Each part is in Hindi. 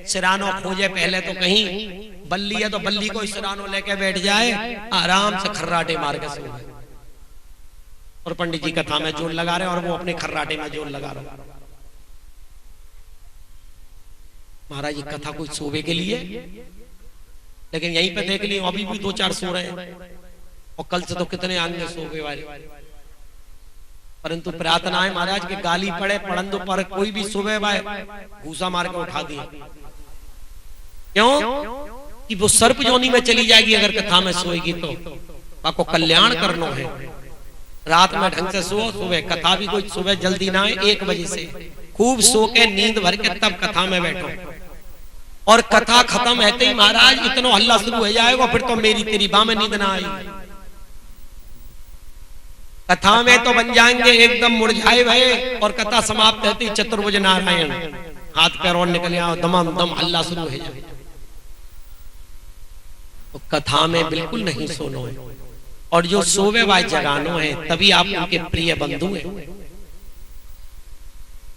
सिरानो खोजे पहले तो कहीं बल्ली है तो बल्ली को सिरानो लेके बैठ जाए, आराम से खर्राटे मार के सो जाए। और पंडित जी कथा में जोर लगा रहे और वो अपने खर्राटे में जोर लगा रहे। महाराज जी कथा कुछ सोवे के लिए, लेकिन यहीं पे देख ली अभी भी 2-4 सो रहे हैं और कल से तो कितने आएंगे सोवे वाले। परंतु प्रार्थना है महाराज के गाली पड़े पड़ंदो पर कोई भी सुबह भाई घूसा मार के उठा दिया। क्यों कि वो सर्प जोनी में चली जाएगी अगर कथा में सोएगी तो आपको कल्याण करना है। रात में ढंग से सो, सुबह कथा भी कोई सुबह जल्दी ना आए 1 बजे से खूब सो के नींद भर के तब कथा में बैठो। और कथा खत्म होते ही महाराज इतना हल्ला शुरू हो जाएगा फिर तो मेरी तेरी बाह में नींद ना आएगी। कथा में तो बन जाएंगे एकदम मुरझाए भये और कथा समाप्त होती चतुर्भुज नारायण हाथ पैरों निकले आओ दमम दम हल्ला शुरू हो जाए। तो कथा में बिल्कुल नहीं सोनो है। और जो सोवे वाय जगानो है तभी आप उनके प्रिय बंधु हैं।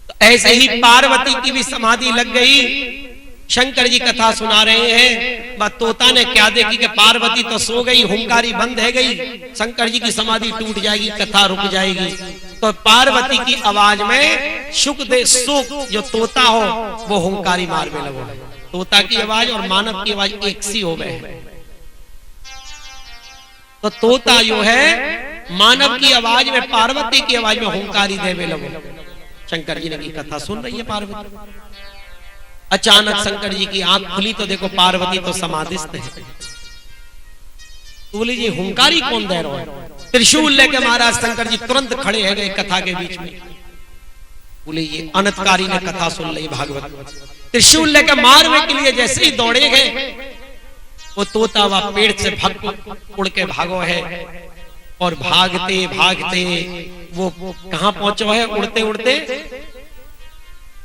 तो ऐसे ही पार्वती की भी समाधि लग गई। शंकर जी कथा सुना रहे हैं, बस तोता ने क्या देखी कि पार्वती तो सो गई, हुंकारी बंद है गई, शंकर जी की समाधि टूट जाएगी, कथा रुक जाएगी। तो पार्वती की आवाज में सुख जो तोता हो वो हुंकारी मार में लगो। तोता की आवाज और मानव की आवाज एक सी हो गए। तो तोता जो है मानव की आवाज में पार्वती की आवाज में हुंकारी देवे लगो। शंकर जी ने की कथा सुन रही है पार्वती। अचानक शंकर जी की आंख खुली तो देखो पार्वती तो समाधिस्थ है। तो बोले जी हुंकारी कौन दे रहा है? त्रिशूल लेके महाराज शंकर जी तुरंत खड़े है गए कथा के बीच में। बोले ये अनंतकारी ने कथा सुन ली भागवत। त्रिशूल लेके मारने के लिए जैसे ही दौड़े गए वो तोता वह पेड़ से उड़ के भागो है। और भागते भागते वो कहां पहुंचो है? उड़ते उड़ते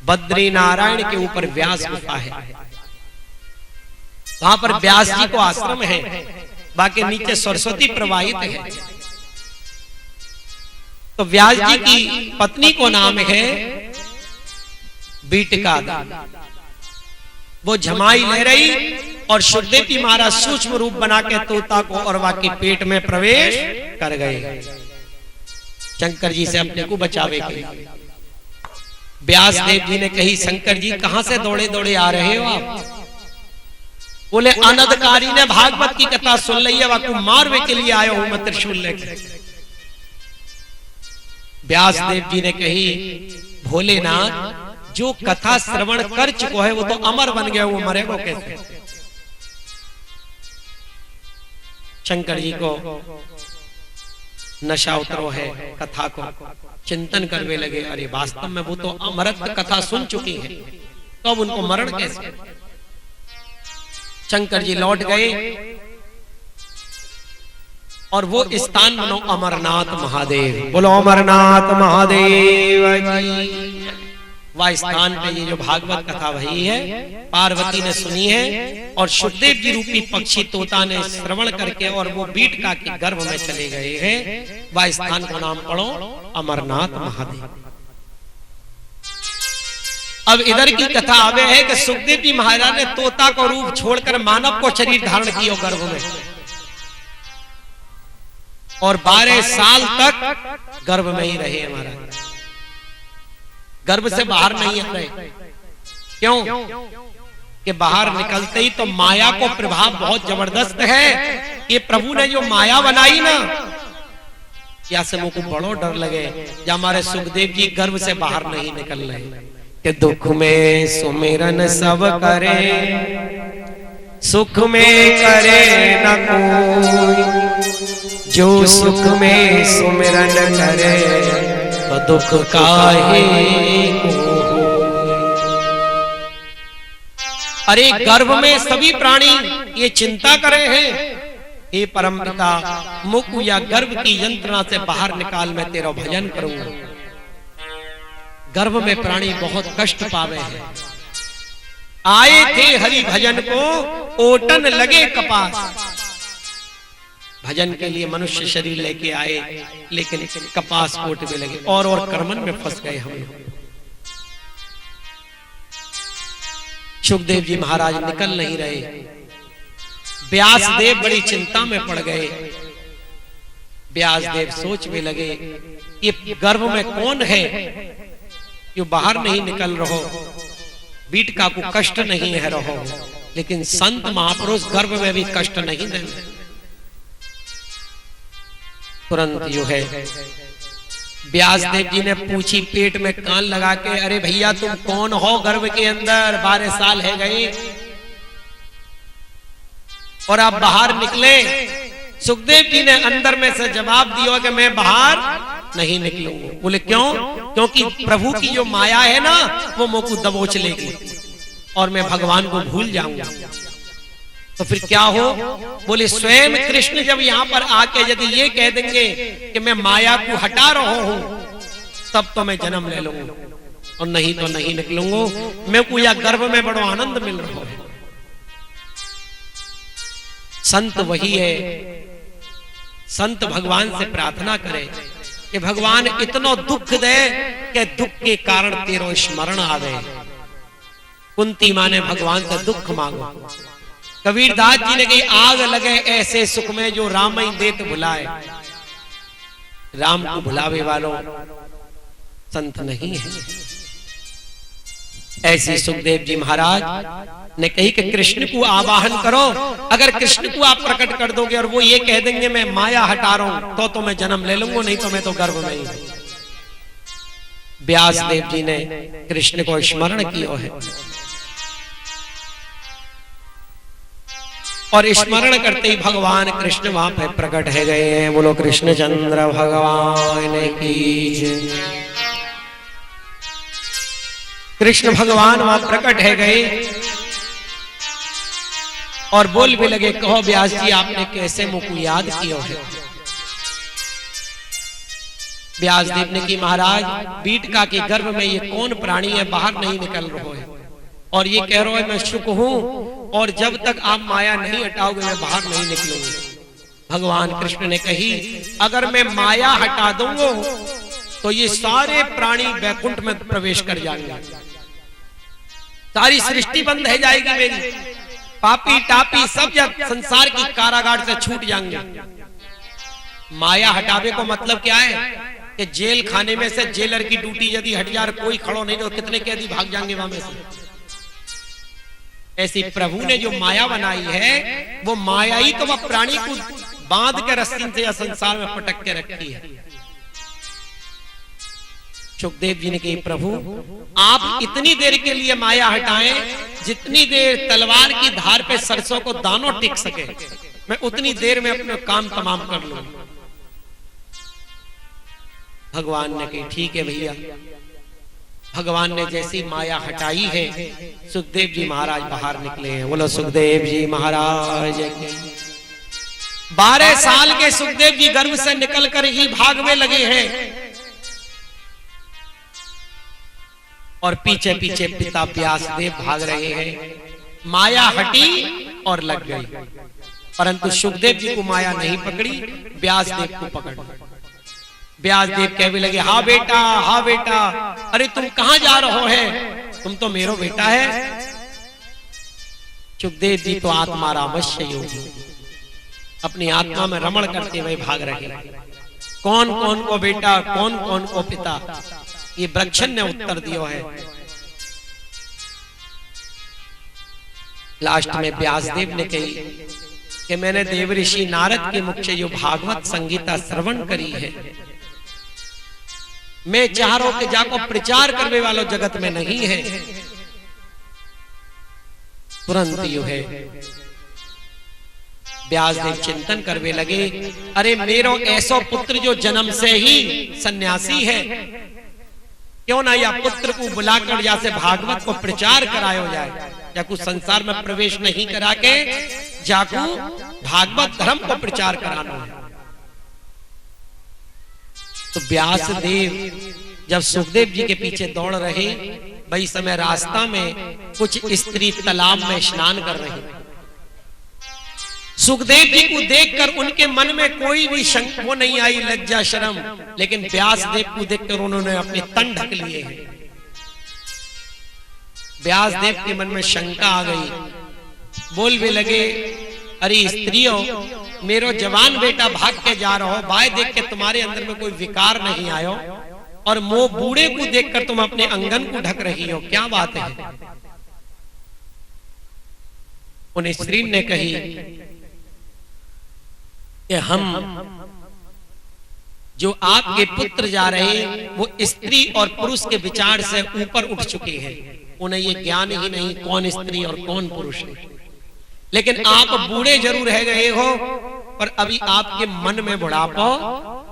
बद्री नारायण के ऊपर व्यास गुफा है। वहां पर व्यास जी को आश्रम है, बाकी नीचे सरस्वती प्रवाहित है। तो व्यास जी की पत्नी को नाम है बीटका। वो झमाई ले रही और सुखदेव महाराज सूक्ष्म रूप बना के तोता को और वाकी पेट में प्रवेश कर गए शंकर जी से अपने को बचावे के लिए। व्यास देव जी ने कही शंकर जी कहां से दौड़े दौड़े आ रहे हो आप? बोले अनंतकारी ने भागवत की कथा सुन ली है, वाकू मारवे के लिए आया हूं मैं त्रिशूल लेकर। व्यास देव जी ने कही भोलेनाथ जो कथा श्रवण कर चुको है वो तो अमर बन गया, वो मरेगा कैसे? शंकर जी को नशा उतरो है, कथा को चिंतन करने लगे। अरे वास्तव में वो तो अमृत कथा सुन चुकी है, तो अब उनको मरण कैसे? शंकर जी लौट गए और वो स्थान बनो अमरनाथ महादेव। बोलो अमरनाथ महादेव जी। वह स्थान पे ये जो भागवत कथा वही है पार्वती ने सुनी है और सुखदेव जी रूपी पक्षी तोता ने श्रवण करके और वो बीटका के गर्भ में चले गए हैं। वह स्थान का नाम पढ़ो अमरनाथ महादेव। अब इधर की कथा आवे है कि सुखदेव जी महाराज ने तोता को रूप छोड़कर मानव को शरीर धारण किया गर्भ में और 12 साल तक गर्भ में ही रहे। महाराज गर्भ से बाहर नहीं आ रहे। क्यों कि बाहर निकलते ही तो माया को प्रभाव बहुत जबरदस्त है। ये प्रभु ने जो माया बनाई ना, या से मुझको बड़ो डर लगे जब हमारे सुखदेव जी गर्भ से बाहर नहीं निकल रहे कि दुख में सुमिरन सब करे सुख में करे न कोई, जो सुख में सुमिरन करे तो दुख काहे को। अरे गर्भ में सभी प्राणी ये चिंता करे हैं, हे परमपिता मुख या गर्भ की यंत्रणा से बाहर निकाल, मैं तेरा भजन करूंगा। गर्भ में प्राणी बहुत कष्ट पावे हैं। आए थे हरि भजन को, ओटन लगे कपास। भजन के लिए मनुष्य शरीर लेके आए, लेकिन कपास ओट में लगे और कर्मन में फंस गए हम। सुखदेव जी महाराज निकल नहीं रहे। व्यास देव बड़ी चिंता में पड़ गए। व्यास देव सोच में लगे, ये गर्भ में कौन है जो बाहर नहीं निकल रहो, बीटका को कष्ट नहीं है रहो, लेकिन संत महापुरुष गर्भ में भी कष्ट नहीं देंगे। तुरंत यो है व्यास देव जी ने पूछी, पेट में कान लगा के, अरे भैया तुम कौन हो गर्भ के अंदर, 12 साल है गए और आप बाहर निकले। सुखदेव जी ने अंदर में से जवाब दिया कि मैं बाहर नहीं निकलूंगा। बोले क्यों? क्योंकि प्रभु की जो माया है ना, वो मुझ को दबोच लेगी और मैं भगवान को भूल जाऊंगा। तो फिर क्या हो? बोले स्वयं कृष्ण जब यहाँ पर आके यदि ये कह देंगे कि मैं माया को हटा रहा हूं, तब तो मैं जन्म ले लूंगा, और नहीं तो नहीं निकलूंगा। मैं को या गर्भ में बड़ा आनंद मिल रहा है। संत वही है, संत भगवान से प्रार्थना करे कि भगवान इतना दुख दे कि दुख के कारण तेरो स्मरण आवे। कुंती माँ ने भगवान से दुख मांगो। कबीरदास जी ने कही, आग लगे ऐसे सुख में जो राम ही देत भुलाए। राम को भुलावे वालों संत नहीं है। ऐसे सुखदेव जी महाराज ने कही कि कृष्ण को आवाहन करो। अगर कृष्ण को आप प्रकट कर दोगे और वो ये कह देंगे मैं माया हटा रहा हूं, तो मैं जन्म ले लूंगा, नहीं तो मैं तो गर्भ में ही। व्यास देव जी ने कृष्ण को स्मरण किया है और स्मरण करते ही भगवान कृष्ण वहां पे प्रकट है गए हैं। बोलो कृष्ण चंद्र भगवान की जय। कृष्ण भगवान वहां प्रकट है गए और बोल भी लगे, कहो व्यास जी आपने कैसे मुझको याद किया है? व्यास देव ने की, महाराज बीटका के गर्भ में ये कौन प्राणी है, बाहर नहीं निकल रहा है और ये कह रहा है मैं सुख हूं, और जब तक आप माया नहीं हटाओगे मैं बाहर नहीं निकलूंगा। भगवान कृष्ण ने कही, अगर मैं माया हटा दूंगा तो ये सारे प्राणी वैकुंठ में प्रवेश कर जाएंगे, सारी सृष्टि बंद हो जाएगी मेरी। पापी टापी सब संसार की कारागार से छूट जाएंगे। माया हटावे को मतलब क्या है कि जेल खाने में से जेलर की ड्यूटी यदि हट जाए, कोई खड़ो नहीं तो कितने कैदी भाग जाएंगे वहां में से। ऐसी प्रभु ने जो माया बनाई है, वो माया ही तो वह प्राणी को बांध के रस्सी से या संसार में पटक के रखी है। सुखदेव जी ने कही, प्रभु आप इतनी देर के लिए माया हटाएं जितनी देर तलवार की धार पे सरसों को दानों टिक सके, मैं उतनी देर में अपना काम तमाम कर लूं। भगवान ने कही, ठीक है भैया। भगवान ने जैसी माया हटाई है, सुखदेव जी महाराज बाहर निकले हैं। बोलो सुखदेव जी महाराज के। 12 साल के सुखदेव जी गर्भ से निकलकर ही भागने लगे हैं और पीछे पीछे पिता व्यासदेव भाग रहे हैं। माया हटी और लग गई, परंतु सुखदेव जी को माया नहीं पकड़ी, व्यासदेव को पकड़। व्यासदेव कहने लगे, हाँ बेटा, हाँ बेटा, अरे तुम कहां जा रहे हैं? तुम तो मेरो बेटा है। सुखदेव जी तो आत्मा रामस्य योगी, अपनी आत्मा में रमण करते हुए भाग रहे। कौन कौन को बेटा, कौन कौन को पिता, ये वृक्षण ने उत्तर दिया है। लास्ट में व्यासदेव ने कही कि मैंने देवऋषि नारद के मुख से जो भागवत संगीता श्रवण करी है, मैं चारों के जाको प्रचार करने वालों जगत में नहीं है। तुरंत यू है व्यासदेव चिंतन करने लगे, अरे मेरो ऐसो पुत्र जो जन्म से ही सन्यासी है, क्यों ना या पुत्र को बुलाकर या से भागवत को प्रचार कराया जाए। जाकू संसार में प्रवेश नहीं करा के जाकू भागवत धर्म को प्रचार कराना है। तो व्यास देव जब सुखदेव जी के पीछे दौड़ रहे, वही समय रास्ता में कुछ स्त्री तालाब में स्नान कर रही। सुखदेव जी को देखकर उनके मन में कोई भी शंका वो नहीं आई, लज्जा शर्म, लेकिन व्यास देव को देखकर उन्होंने अपने तन ढक लिए हैं। व्यास देव के मन में शंका आ गई, बोल भी लगे, अरे स्त्रियों, मेरो जवान बेटा भाग के जा रहा हो, बाय देख के तुम्हारे अंदर में कोई विकार नहीं आयो, और मो बूढ़े को देखकर तुम अपने अंगन को ढक रही हो, क्या बात है? उन स्त्री ने कही कि हम जो आपके पुत्र जा रहे हैं वो स्त्री और पुरुष के विचार से ऊपर उठ चुके हैं, उन्हें ये ज्ञान ही नहीं कौन स्त्री और कौन पुरुष है। लेकिन आप बूढ़े जरूर है गए हो, पर अभी आपके मन में बुढ़ापा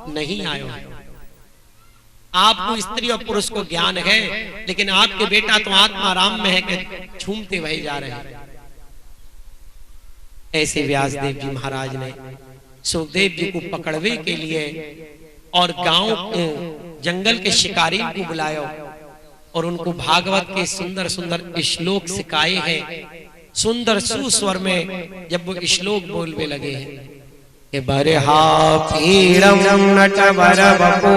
नहीं आयो है। आपको स्त्री और पुरुष को ज्ञान है, लेकिन आपके बेटा तो आत्मा राम में है कि झूमते वही जा रहे हैं। ऐसे व्यासदेव जी महाराज ने सुखदेव जी को पकड़वे के लिए और गांव जंगल के शिकारी को बुलाया और उनको भागवत के सुंदर सुंदर श्लोक सिखाए हैं। सुंदर सुस्वर में जब वो श्लोक बोलने लगे हैं कि बरहा पीड़म नटवर बपो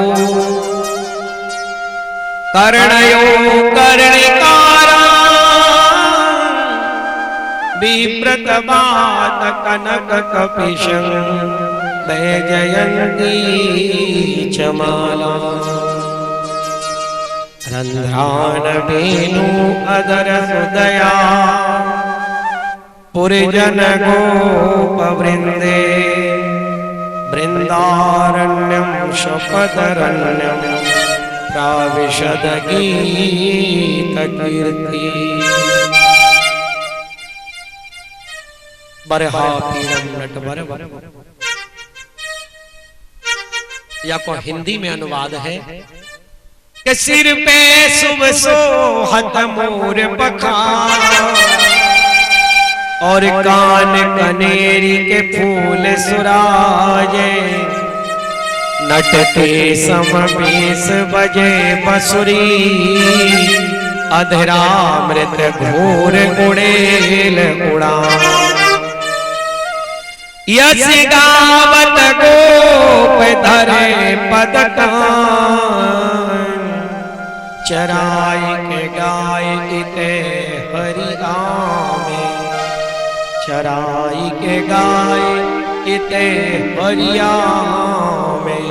कर्णयो कर्णिकारा विप्रत बात कनक कपिशं वैजयंती चमाला रंध्रान वेणु अदर सुदया पुरजन गोप वृंदे वृंदारण्यम शपदरण्यम प्राविशद गीत कीर्ति बरहा पीड़म नटवर या को हिंदी में अनुवाद है कि सिर पे शुभ सोहत मोर बखार और कान कनेरी के फूल सुराजे नटते समवेश बजे बसुरी अधरामृत घोर उड़ेल उड़ा यश गावत गोप धरे पदकान चराई के गाय इते हरिआमे चराई के गाय इते हरिया में।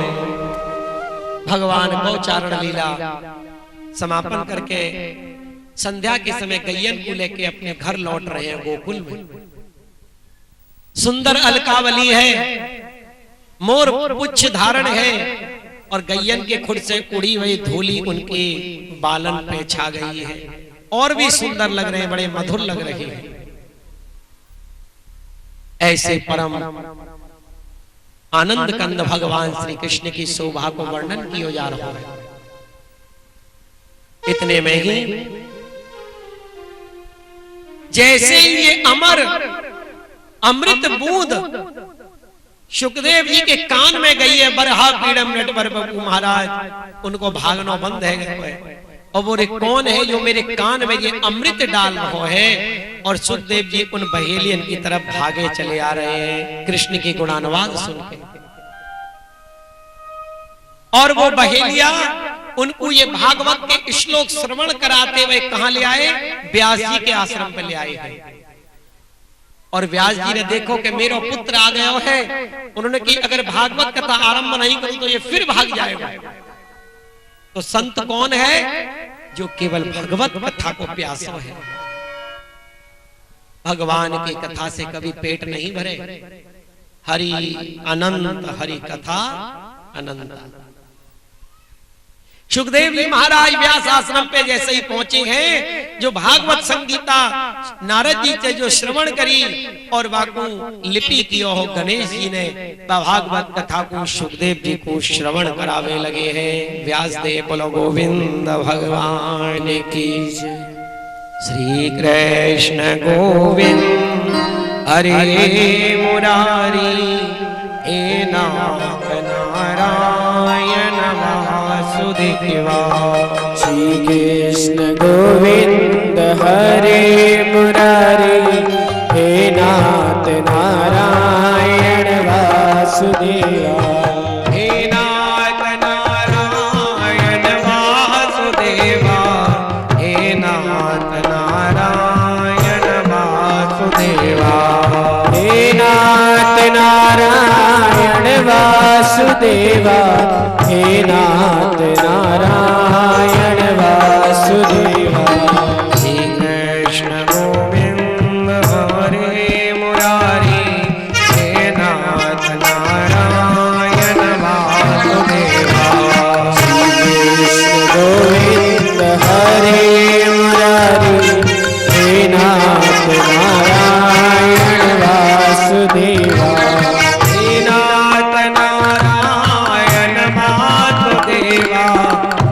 भगवान गौचारण लीला समापन करके संध्या के समय गैयन को लेके अपने घर लौट रहे हैं गोकुल में। सुंदर अलकावली है, मोर पुच्छ धारण है और गैयन के खुद से उड़ी हुई धूली उनके बालन पे छा गई है और भी सुंदर लग रहे हैं, बड़े मधुर लग रहे हैं। ऐसे परम आनंद कंद भगवान श्री कृष्ण की शोभा को वर्णन किया जा रहा है। इतने में ही जैसे ये अमर अमृत बूंद सुखदेव जी के कान में गई है, बरहा पीड़म नटवर बपू महाराज उनको भागना बंद है। और वो कौन है जो मेरे कान में ये अमृत डाल रहा है? और सुखदेव जी उन बहेलियन की तरफ भागे चले आ रहे हैं कृष्ण की गुणानुवाद सुन के। और वो बहेलिया उनको ये भागवत के श्लोक श्रवण कराते हुए कहां ले आए? व्यास जी के आश्रम पे ले आए हैं। और व्यास जी ने देखो कि मेरा पुत्र आ गया है, उन्होंने कि अगर भागवत कथा आरंभ नहीं करूं तो ये फिर भाग जाएगा। तो संत कौन है? जो केवल भगवत कथा को प्यासा है। भगवान की कथा से कभी पेट नहीं भरे। हरि अनंत, हरि कथा अनंत। सुखदेव जी महाराज व्यास आश्रम पे जैसे ही पहुंचे हैं, जो भागवत संगीता नारद जी से जो श्रवण करी और वाकू लिपि किया हो गणेश जी ने, भागवत कथा को सुखदेव जी को श्रवण करावे लगे हैं। व्यास देव बोलो गोविंद भगवान की जय। श्री कृष्ण गोविंद हरे मुरारी हे नाथ नारायण वासुदेवा। श्री कृष्ण गोविंद हरे मुरारी हे नाथ नारायण वासुदेवा। हे नाथ नारायण वासुदेवा, हे नाथ नारायण वासुदेवा। हे नाथ नारायण वासुदेवा, हे नाथ नारायण वासुदेवा। श्री कृष्ण गोविंद हरे मुरारी हे नाथ नारायण वासुदेवा। श्री कृष्ण गोविंद हरे मुरारी हे नाथ नारायण वासुदेवा। हे नाथ नारायण वासुदेवा,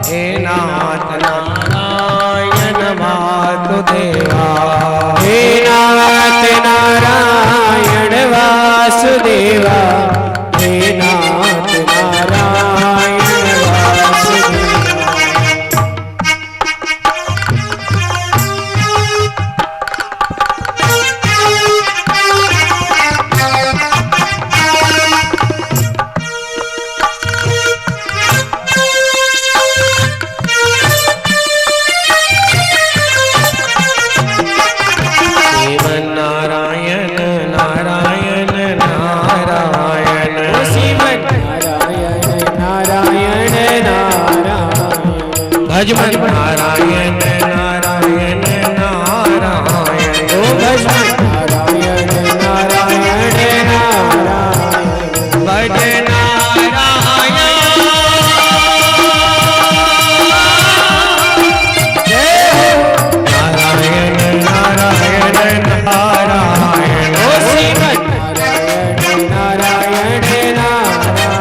हे नाथ नारायण वासुदेवा। हे नाथ नारायण वासुदेवा, हे नाथ नारायण वासुदेवा। नारायण नारायण नारायण श्रीमन नारायण नारायण नारायण। भजमन नारायण नारायण नारायण ओ भजमन नारायण नारायण नारायण। भज नारायण नारायण नारायण नारायण। ओ श्रीमन नारायण नारायण नारायण।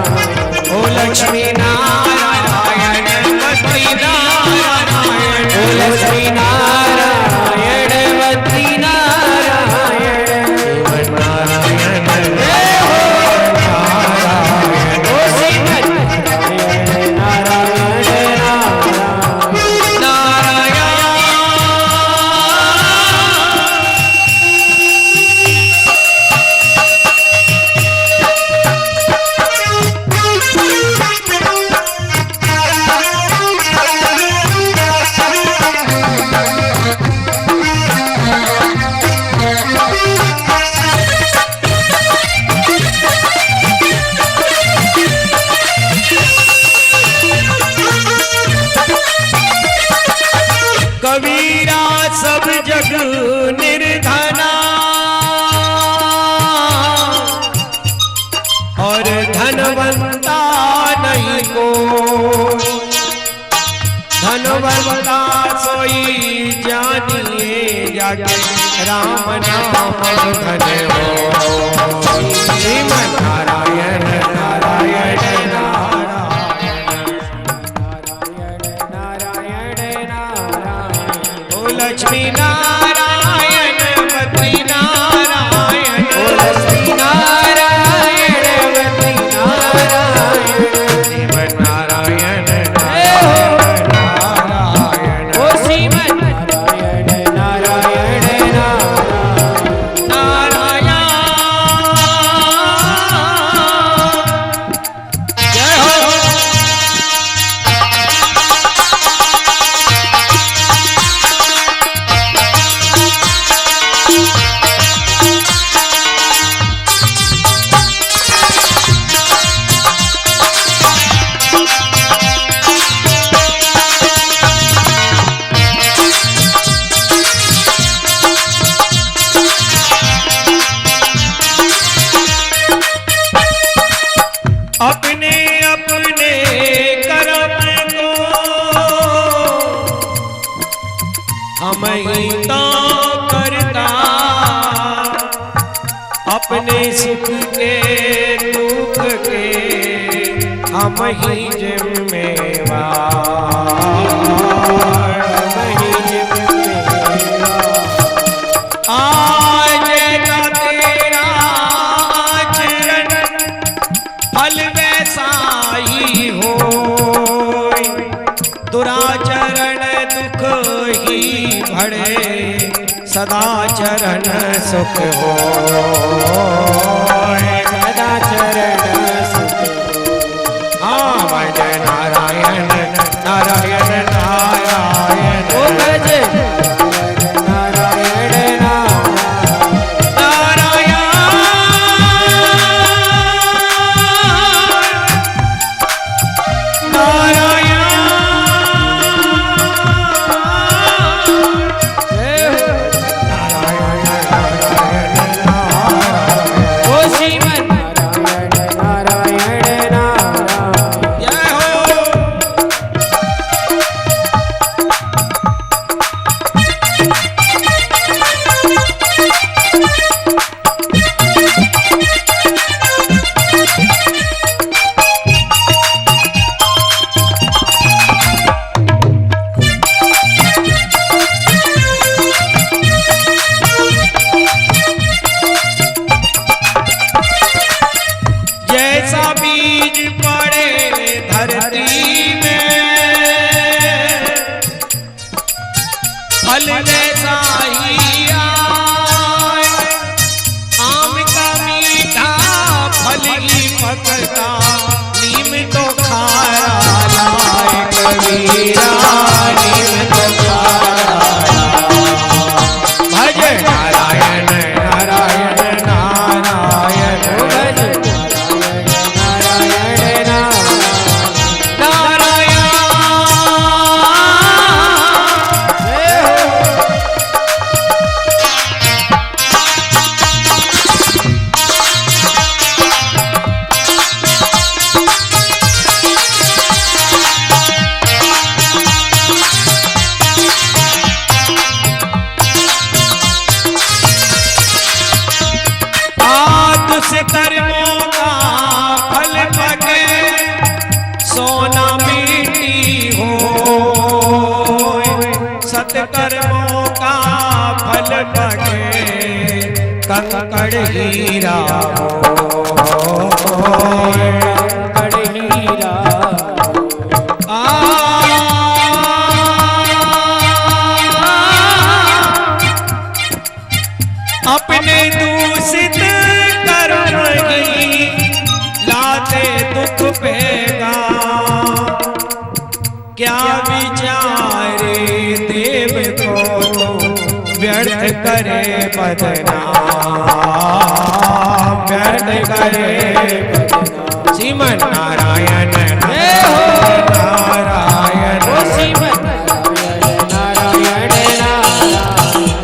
ओ लक्ष्मी नारायण लक्ष्मी नारायण। ओ लक्ष्मी नारायण वती नारायण। श्रीमन नारायण ओ श्रीमन नारायण नारायण नारायण। कबीरा सब जग निर्धना और धनवंता नहीं को। धनवंता सोई जानिए जाके राम नाम धन हो। श्रीमन नारायण नारायण ओ लक्ष्मी नारायण वती नारायण। ओ लक्ष्मी नारायण वती नारायण। श्रीमन नारायण नारायण ओ श्रीमन नारायण नारायण नारायण। नारायण। जय हो। अपने अपने कर्म को हम ही तो करता, अपने सुख के दुख के हम ही जिम्मेवार। हम ही जिम्मेवार। खड़े सदा चरण सुख हो, सदा चरण सुख हाँ भज नारायण नारायण नारायण ओ भज नारायण फल वैसा ही आए, आम का मीठा फल ही पकता, नीम तो खारा लाए कबीरा, नीम तो खारा भज नारायण नारायण नारायण भज नारायण कर्मों का फल पके सोना मिट्टी हो, सत्कर्मों का फल पके कंकड़ हीरा हो, कंकड़ हीरा अपने दूषित लाते दुख पेगा, क्या विचारे देव को तो व्यर्थ करे बदनाम, व्यर्थ करे बदनाम। श्रीमन नारायण नारायण श्रीमन नारायण नारायण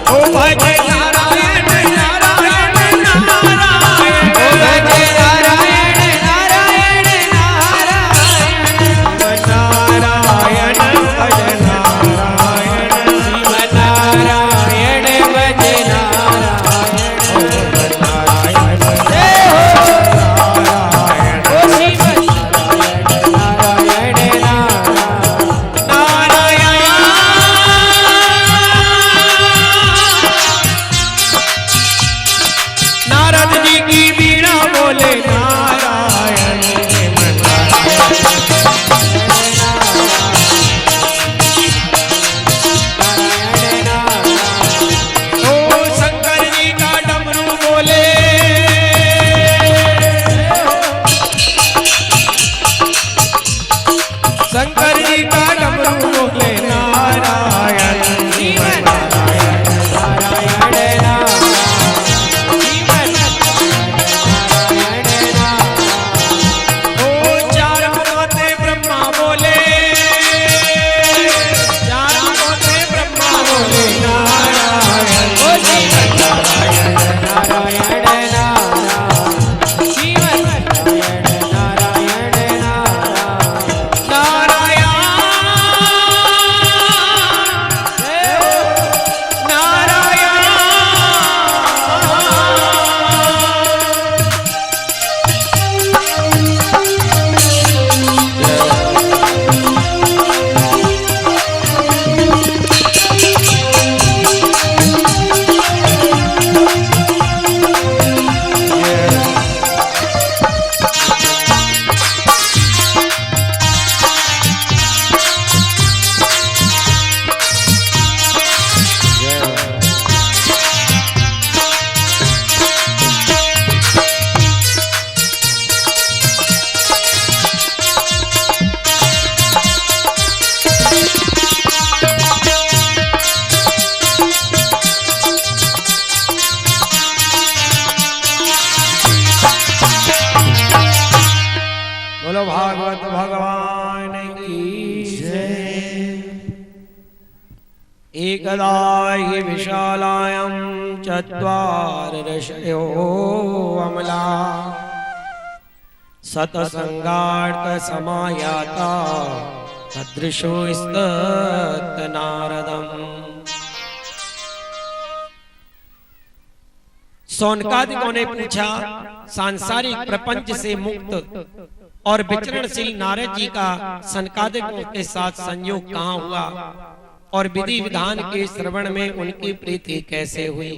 ओ भज नारायण नारायण नारायण ओ भज नारायण नारायण नारायण नारायण भज नारायण श्रीमन नारायण भज नारायण जय हो नारायण ओ श्रीमन नारायण नारायण नारायण एकदा हि विशालायां चत्वार ऋषयो अमला सतसंगार्थ समायाता सदृशो स्तत् नारदम्। सौनकादिकों ने पूछा, सांसारिक प्रपंच से मुक्त और विचरणशील नारद जी का सनकादिकों के साथ संयोग कहाँ हुआ और विधि विधान के श्रवण में उनकी प्रीति कैसे हुई।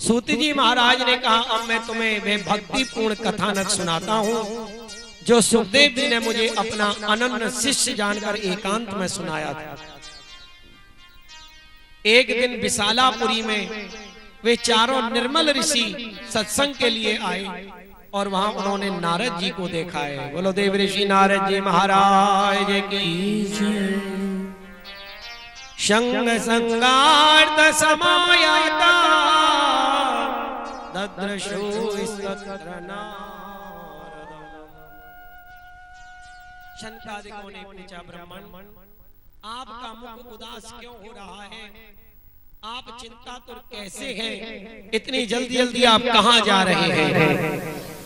सूत जी महाराज ने कहा, अब मैं तुम्हें वे भक्तिपूर्ण कथानक सुनाता हूँ जो सुखदेव जी ने मुझे अपना अनन्य शिष्य जानकर एकांत में सुनाया था। एक दिन विशालापुरी में वे चारों निर्मल ऋषि सत्संग के लिए आए और वहां उन्होंने नारद जी को देखा है। बोलो देव ऋषि नारद जी महाराज की। संग संगार्थ समायाता ददृशो स्तत्र नारदम्। शंकादिकों ने पूछा, ब्राह्मण आपका मुख उदास क्यों हो रहा है, आप चिंतातुर कैसे हैं, इतनी जल्दी जल्दी आप कहां जा रहे हैं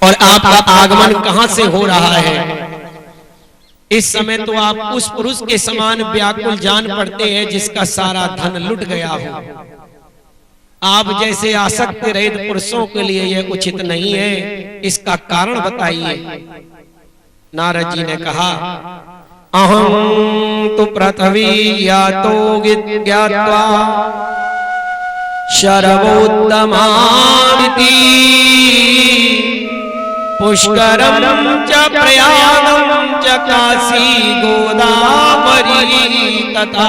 और आपका आगमन कहां से हो रहा है। इस समय तो आप उस पुरुष के समान व्याकुल जान पड़ते हैं जिसका सारा धन लुट गया हो। आप जैसे आसक्त रहित पुरुषों के लिए यह उचित नहीं है, इसका कारण बताइए। नारद जी ने कहा, अहं तु पृथ्वी यातो ज्ञात्वा शरवोत्तमामिति पुष्करं च प्रयागं च काशी गोदावरी तथा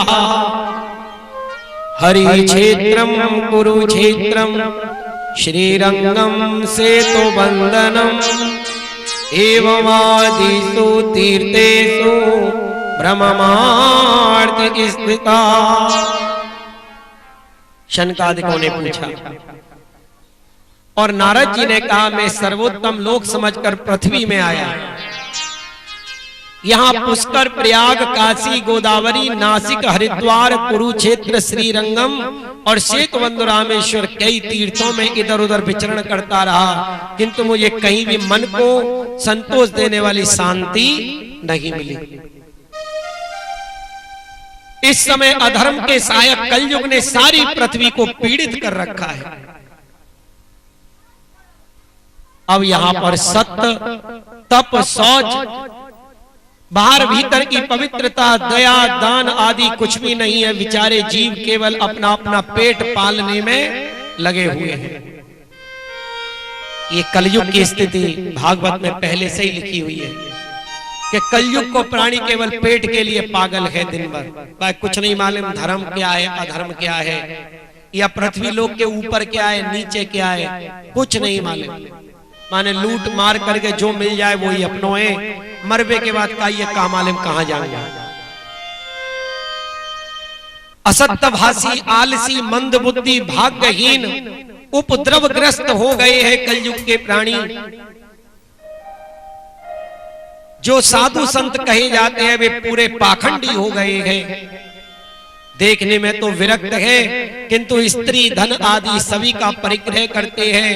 हरिक्षेत्रं कुरुक्षेत्रं श्रीरंगं सेतुबन्धनम् एवमादिषु तीर्थेषु ब्रह्मार्थ स्थिता। शनकादिकों ने पूछा और नारद जी ने कहा, मैं सर्वोत्तम लोक समझकर पृथ्वी में आया। यहाँ पुष्कर, प्रयाग, काशी, गोदावरी, नासिक, हरिद्वार, कुरुक्षेत्र, श्रीरंगम और श्वेतबंधु रामेश्वर कई तीर्थों में इधर उधर विचरण करता रहा, किंतु मुझे कहीं भी मन को संतोष देने वाली शांति नहीं मिली। इस समय अधर्म के सहायक कलयुग ने सारी पृथ्वी को पीड़ित कर रखा है। अब यहाँ पर सत्य, तप, शौच, बाहर भीतर की पवित्रता, दया, दान आदि कुछ भी नहीं है। बेचारे जीव केवल अपना अपना पेट पालने में लगे हुए हैं। ये कलयुग की स्थिति भागवत में पहले से ही लिखी हुई है कि कलयुग को प्राणी केवल पेट के लिए पागल है दिन भर। भाई कुछ नहीं मालूम धर्म क्या है, अधर्म क्या है, या पृथ्वी लोक के ऊपर क्या है, नीचे क्या है, कुछ नहीं मालूम। माने लूट मार करके जो मिल जाए वो ही अपनों है, मरबे के बाद का ये का मालूम कहां जाएंगे। असत्यभाषी, आलसी, मंद बुद्धि, भाग्यहीन, उपद्रवग्रस्त हो गए हैं कलयुग के प्राणी। जो साधु संत कहे जाते हैं वे पूरे पाखंडी हो गए हैं। देखने में तो विरक्त है, किंतु स्त्री धन आदि सभी का परिग्रह करते हैं।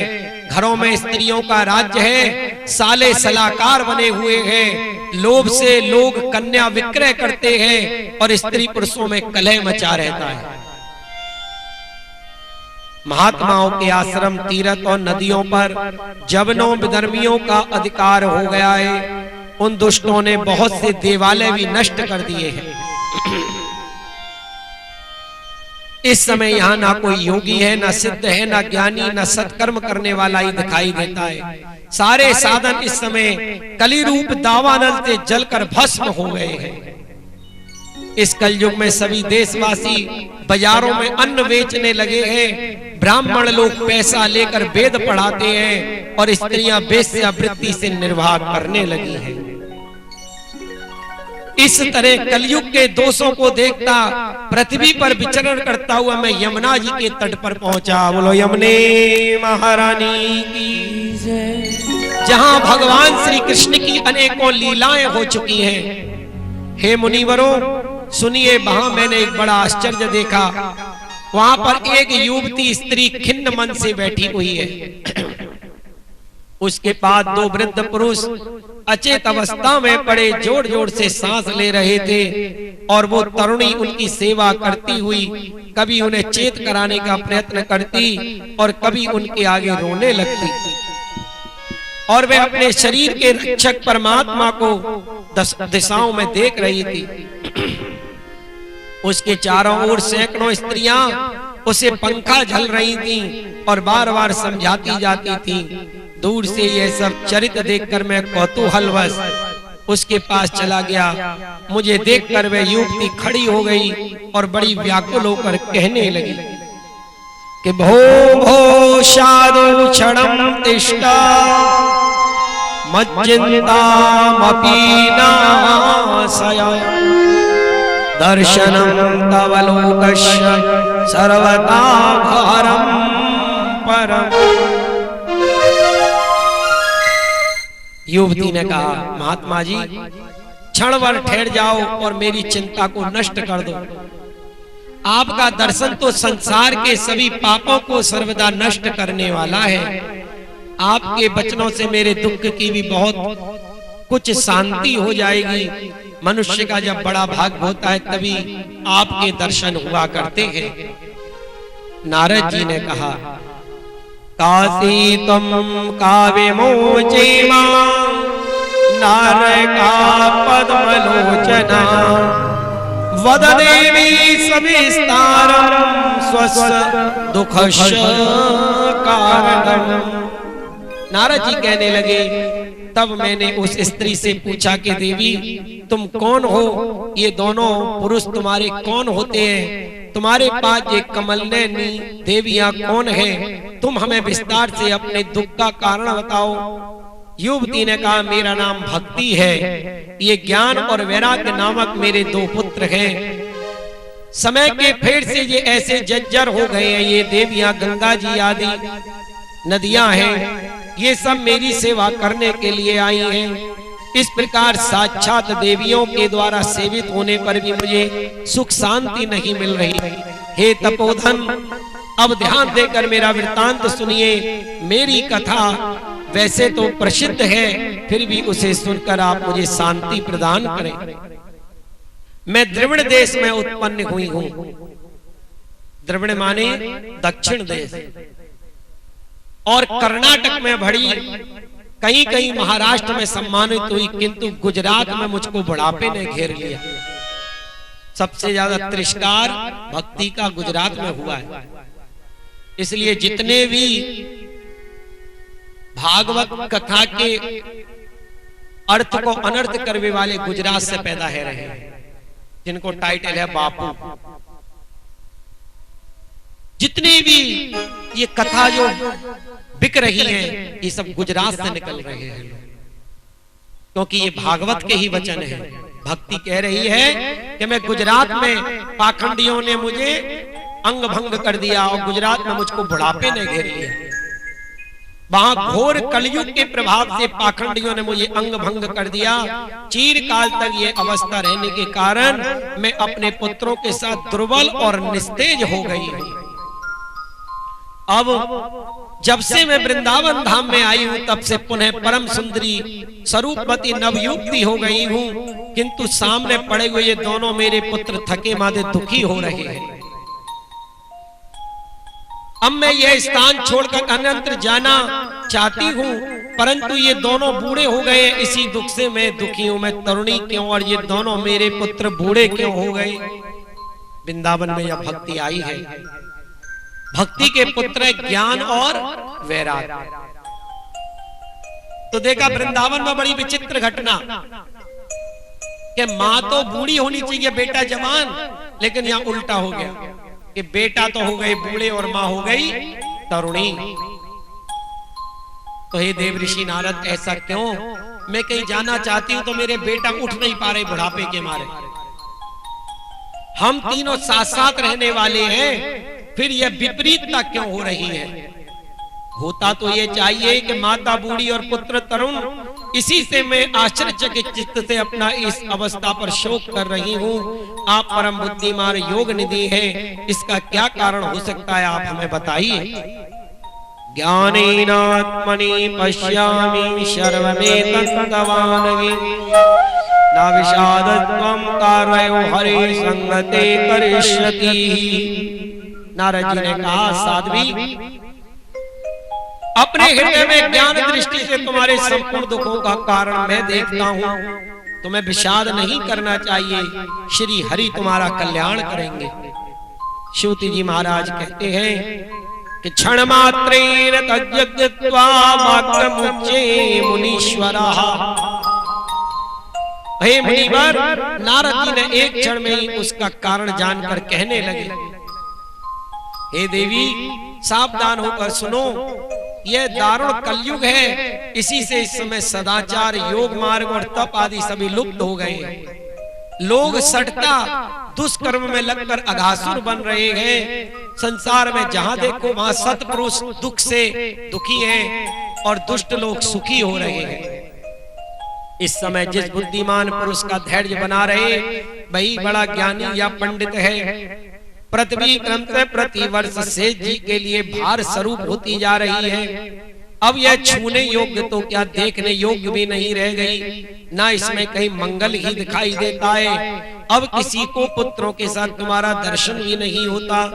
घरों में स्त्रियों का राज्य है, साले सलाहकार बने हुए हैं। लोभ से लोग कन्या विक्रय करते हैं और स्त्री पुरुषों में कलह मचा रहता है। महात्माओं के आश्रम, तीर्थ और नदियों पर जवनों विधर्मियों का अधिकार हो गया है। उन दुष्टों ने बहुत से देवालय भी नष्ट कर दिए हैं। इस समय यहाँ ना कोई योगी है, ना सिद्ध है, ना ज्ञानी, ना सत्कर्म करने वाला ही दिखाई देता है। सारे साधन इस समय कली रूप दावानल से जलकर भस्म हो गए हैं। इस कलयुग में सभी देशवासी बाजारों में अन्न बेचने लगे हैं। ब्राह्मण लोग पैसा लेकर वेद पढ़ाते हैं और स्त्रियां वेश्यावृत्ति से निर्वाह करने लगी हैं। इस तरह कलयुग के दोषों को देखता पृथ्वी पर विचरण करता हुआ मैं यमुना जी के तट पर पहुंचा। बोलो यमुने महारानी की जय। जहां भगवान श्री कृष्ण की अनेकों लीलाएं हो चुकी हैं। हे मुनिवरों, सुनिए, वहां मैंने एक बड़ा आश्चर्य देखा। वहां पर एक युवती स्त्री खिन्न मन से बैठी हुई है। उसके पास दो वृद्ध पुरुष अचेत अवस्था में पड़े जोर जोर से सांस ले रहे थे और वो तरुणी उनकी सेवा करती हुई कभी उन्हें चेत कराने का प्रयत्न करती और कभी उनके आगे रोने लगती और वे अपने शरीर के रक्षक परमात्मा को 10 दिशाओं में देख रही थी। उसके चारों ओर सैकड़ों स्त्रियां उसे पंखा झल रही थीं और बार बार समझाती जाती थीं। दूर से यह सब चरित्र देखकर मैं कौतूहलवश उसके पास चला गया। मुझे देखकर वह युवती खड़ी हो गई और बड़ी व्याकुल होकर कहने लगी कि भो भो शादो क्षणं तिष्ठा मज्जिन्तामपि नाशय दर्शनं तव लोकस्य सर्वथा भारं परम्। युवती ने कहा, महात्मा जी क्षण भर ठहर जाओ और मेरी चिंता को नष्ट कर दो। आपका दर्शन तो संसार के सभी पापों को सर्वदा नष्ट करने वाला है। आपके वचनों से मेरे दुख की भी बहुत कुछ शांति हो जाएगी। मनुष्य का जब बड़ा भाग होता है तभी आपके दर्शन हुआ करते हैं। नारद जी ने कहा, काशी तम काव्य मोचेमा नारका पद्मलोचना वद देवी सविस्तारं स्वस्य दुःखस्य कारणम्। नारद जी कहने लगे, तब मैंने उस स्त्री से पूछा कि देवी तुम कौन हो? ये दोनों पुरुष तुम्हारे कौन होते हैं? तुम्हारे पास ये कमलनयनी देवियां कौन है? तुम हमें विस्तार से अपने दुख का कारण बताओ। युवती ने कहा, मेरा नाम भक्ति है। ये ज्ञान और वैराग्य नामक मेरे दो पुत्र हैं। समय के फेर से ये ऐसे जर्जर हो गए हैं। ये देवियां गंगा जी आदि नदियां हैं, ये सब मेरी सेवा करने के लिए आई हैं। इस प्रकार साक्षात देवियों के द्वारा सेवित होने पर भी मुझे सुख शांति नहीं मिल रही। हे तपोधन, अब ध्यान देकर मेरा वृत्तांत सुनिए। मेरी कथा वैसे तो प्रसिद्ध है, फिर भी उसे सुनकर आप मुझे शांति प्रदान करें। मैं द्रविड़ देश में उत्पन्न हुई हूं। द्रविड़ माने दक्षिण देश, और कर्नाटक में भड़ी, कहीं कहीं महाराष्ट्र में सम्मानित हुई, किंतु गुजरात में मुझको बुढ़ापे ने घेर लिया। सबसे ज्यादा तिरस्कार भक्ति का गुजरात में हुआ है। इसलिए जितने भी भागवत कथा के अर्थ को अनर्थ करने वाले गुजरात से पैदा है रहे, जिनको टाइटल है बापू। जितने भी ये कथा जो बिक रही है, ये सब गुजरात से निकल रहे हैं, क्योंकि ये भागवत के ही वचन है। भक्ति कह रही है कि मैं गुजरात में पाखंडियों ने मुझे अंग भंग कर दिया और गुजरात में मुझको बुढ़ापे ने घेर लिया। वहां घोर कलयुग के प्रभाव से पाखंडियों ने मुझे अंग भंग कर दिया। चिरकाल तक ये अवस्था रहने के कारण मैं अपने पुत्रों के साथ दुर्बल और निस्तेज हो गई हूं। अब जब से मैं वृंदावन धाम में आई हूं, तब से पुनः परम सुंदरी स्वरूपवती नवयुक्ति हो गई हूं, किंतु सामने पड़े हुए ये दोनों मेरे पुत्र थके मादे दुखी हो रहे हैं। अब मैं यह स्थान छोड़कर अन्यत्र जाना चाहती हूँ, परंतु ये दोनों बूढ़े हो गए। इसी दुख से मैं दुखी हूँ। मैं तरुणी क्यों और ये दोनों मेरे पुत्र बूढ़े क्यों हो गए? वृंदावन में यह भक्ति आई है। भक्ति के पुत्र ज्ञान और वैराग्य। तो देखा वृंदावन में बड़ी विचित्र घटना कि माँ तो बूढ़ी होनी चाहिए, बेटा जवान, लेकिन यहाँ उल्टा हो गया कि बेटा तो हो गए बूढ़े और माँ हो गई तरुणी। तो हे देव ऋषि नारद, ऐसा क्यों? मैं कहीं जाना चाहती हूं तो मेरे बेटा उठ नहीं पा रहे बुढ़ापे के मारे। हम तीनों साथ साथ रहने वाले हैं, फिर यह विपरीतता क्यों हो रही है? होता तो ये चाहिए कि माता बूढ़ी और पुत्र तरुण, इसी से मैं आश्चर्यचकित चित्त से अपना इस अवस्था पर शोक कर रही हूँ। आप परम बुद्धिमान योग निधि हैं, इसका क्या कारण हो सकता है, आप हमें बताइए। ज्ञानेनात्मनि पश्यामि सर्वमेतद्भवानवि न विषादत्वं कारयो हरे संगते करिष्यति। नारद जी ने कहा, साध्वी अपने हृदय में ज्ञान दृष्टि से तुम्हारे संपूर्ण दुखों का कारण मैं देखता हूँ, तुम्हें विषाद नहीं करना चाहिए, श्री हरि तुम्हारा कल्याण करेंगे। श्रुति जी महाराज कहते हैं कि क्षण मात्रेण तद्यज्ञत्वा वाक्यमुच्चे मुनीश्वरः। हे मुनिवर, नारद जी ने एक क्षण में ही उसका कारण जानकर कहने लगे, हे देवी सावधान होकर सुनो, यह दारुण कलयुग है, इसी से इस समय सदाचार, योग मार्ग और तप आदि सभी लुप्त हो गए। लोग सटता दुष्कर्म में लगकर अघासुर बन रहे हैं। संसार में जहां देखो वहां सत्पुरुष दुख से दुखी हैं और दुष्ट लोग सुखी हो रहे हैं। इस समय जिस बुद्धिमान पुरुष का धैर्य बना रहे, वही बड़ा ज्ञानी या पंडित है। पृथ्वी क्रमशः प्रति वर्ष सेठ जी के लिए भार स्वरूप होती जा रही है। अब यह छूने योग्य तो क्या देखने योग्य भी नहीं रह गई, ना इसमें कहीं मंगल ही दिखाई देता है। अब किसी को पुत्रों के साथ तुम्हारा दर्शन भी नहीं होता।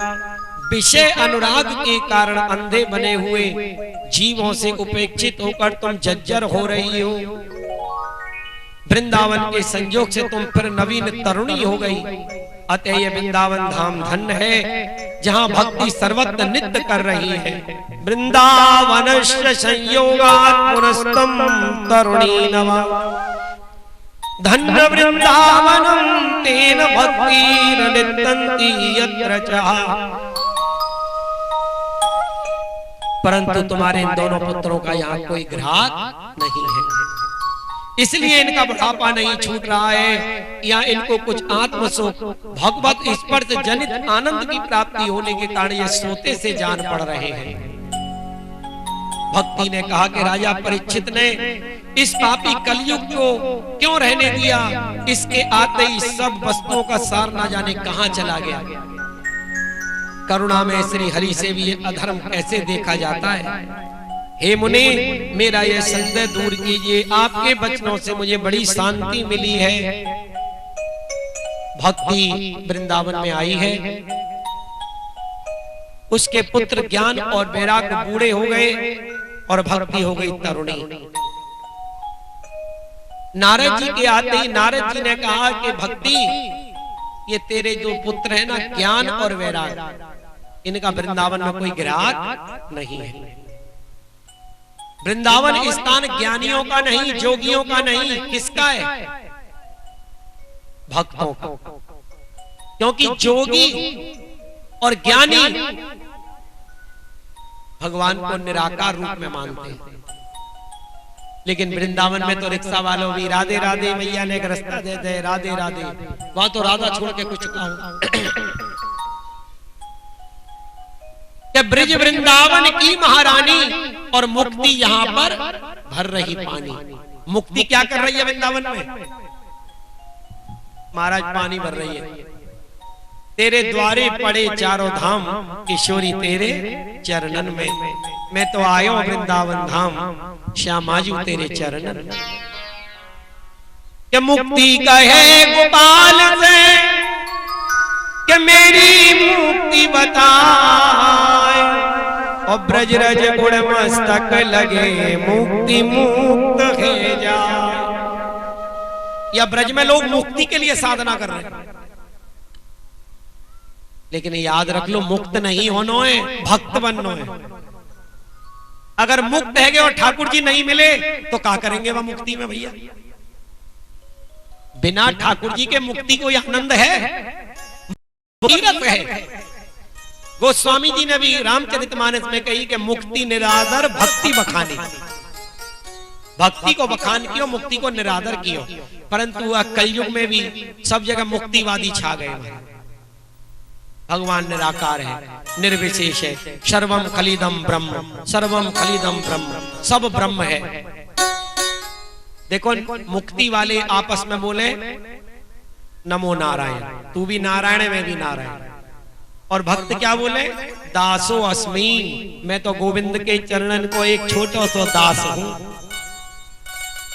विषय अनुराग के कारण अंधे बने हुए जीवों से उपेक्षित होकर तुम जर्जर हो रही हो। वृंदावन के संयोग से तुम फिर नवीन तरुणी हो गई। अतः ये वृंदावन धाम धन्य है, जहाँ भक्ति सर्वत्र नित्य कर रही है। वृंदावनस्य संयोगात् पुनस्तम तरुणी नवा, धन्य वृंदावनम तेन भक्तिर्नित्यन्ति यत्र च। परंतु तुम्हारे इन दोनों पुत्रों का यहाँ कोई ग्राहक नहीं है, इसलिए इनका बुढ़ापा नहीं छूट रहा है, या इनको कुछ आत्मसुख भगवत स्पर्श जनित आनंद की प्राप्ति होने के कारण ये सोते से जान पड़ रहे हैं। भक्ति ने कहा कि राजा परीक्षित ने इस पापी कलयुग को क्यों रहने दिया, इसके आते ही सब वस्तुओं का सार ना जाने कहां चला गया। करुणा में श्री हरि से भी ये अधर्म कैसे देखा जाता है। हे मुनि, मेरा यह संदेह दूर कीजिए, आपके वचनों से मुझे बड़ी शांति मिली है। भक्ति वृंदावन में आई है, उसके पुत्र ज्ञान और वैराग्य बूढ़े हो गए और भक्ति हो गई तरुणी। नारद जी के आते ही नारद जी ने कहा कि भक्ति, ये तेरे जो पुत्र है ना, ज्ञान और वैराग्य, इनका वृंदावन में कोई ग्राहक नहीं है। वृंदावन स्थान ज्ञानियों का नहीं, जोगियों का नहीं, किसका है? भक्तों का। क्योंकि जोगी और ज्ञानी भगवान को निराकार रूप में मानते हैं। लेकिन वृंदावन में तो रिक्शा वालों भी राधे राधे मैया ने एक रास्ता दे दे, राधे राधे, वहां तो राधा छोड़ के कुछ कहूं। ब्रिज वृंदावन की महारानी और मुक्ति यहाँ पर भर रही पानी। मुक्ति क्या कर रही है वृंदावन में? महाराज पानी भर रही है। तेरे द्वारे पड़े चारों धाम, किशोरी तेरे चरणन में। मैं तो आयो वृंदावन धाम, श्यामाजू तेरे चरणन में। क्या मुक्ति कहे गोपाल से कि मेरी मुक्ति बताए, और ब्रज रज गुण मस्तक लगे मुक्ति मुक्त है जाए। या ब्रज में लोग मुक्ति के लिए साधना कर रहे हैं, लेकिन याद रख लो, मुक्त नहीं होना है, भक्त बनना है। अगर मुक्त है और ठाकुर जी नहीं मिले तो क्या करेंगे वह मुक्ति में भैया? बिना ठाकुर जी के मुक्ति कोई आनंद है? तीरथ है। गोस्वामी जी ने भी रामचरितमानस में कही कि मुक्ति निरादर भक्ति बखानी। भक्ति को बखान कियो, मुक्ति को निरादर कियो। परंतु वह कलयुग में भी सब जगह मुक्तिवादी छा गए। भगवान निराकार है, निर्विशेष है, सर्वम खलिदम ब्रह्म, सर्वम खलिदम ब्रह्म, सब ब्रह्म है। देखो मुक्ति वाले आपस में बोले नमो नारायण, तू भी नारायण है मैं भी नारायण। और भक्त क्या बोले, दासो अस्मि, मैं तो गोविंद के चरणन को एक छोटा सा दास हूं।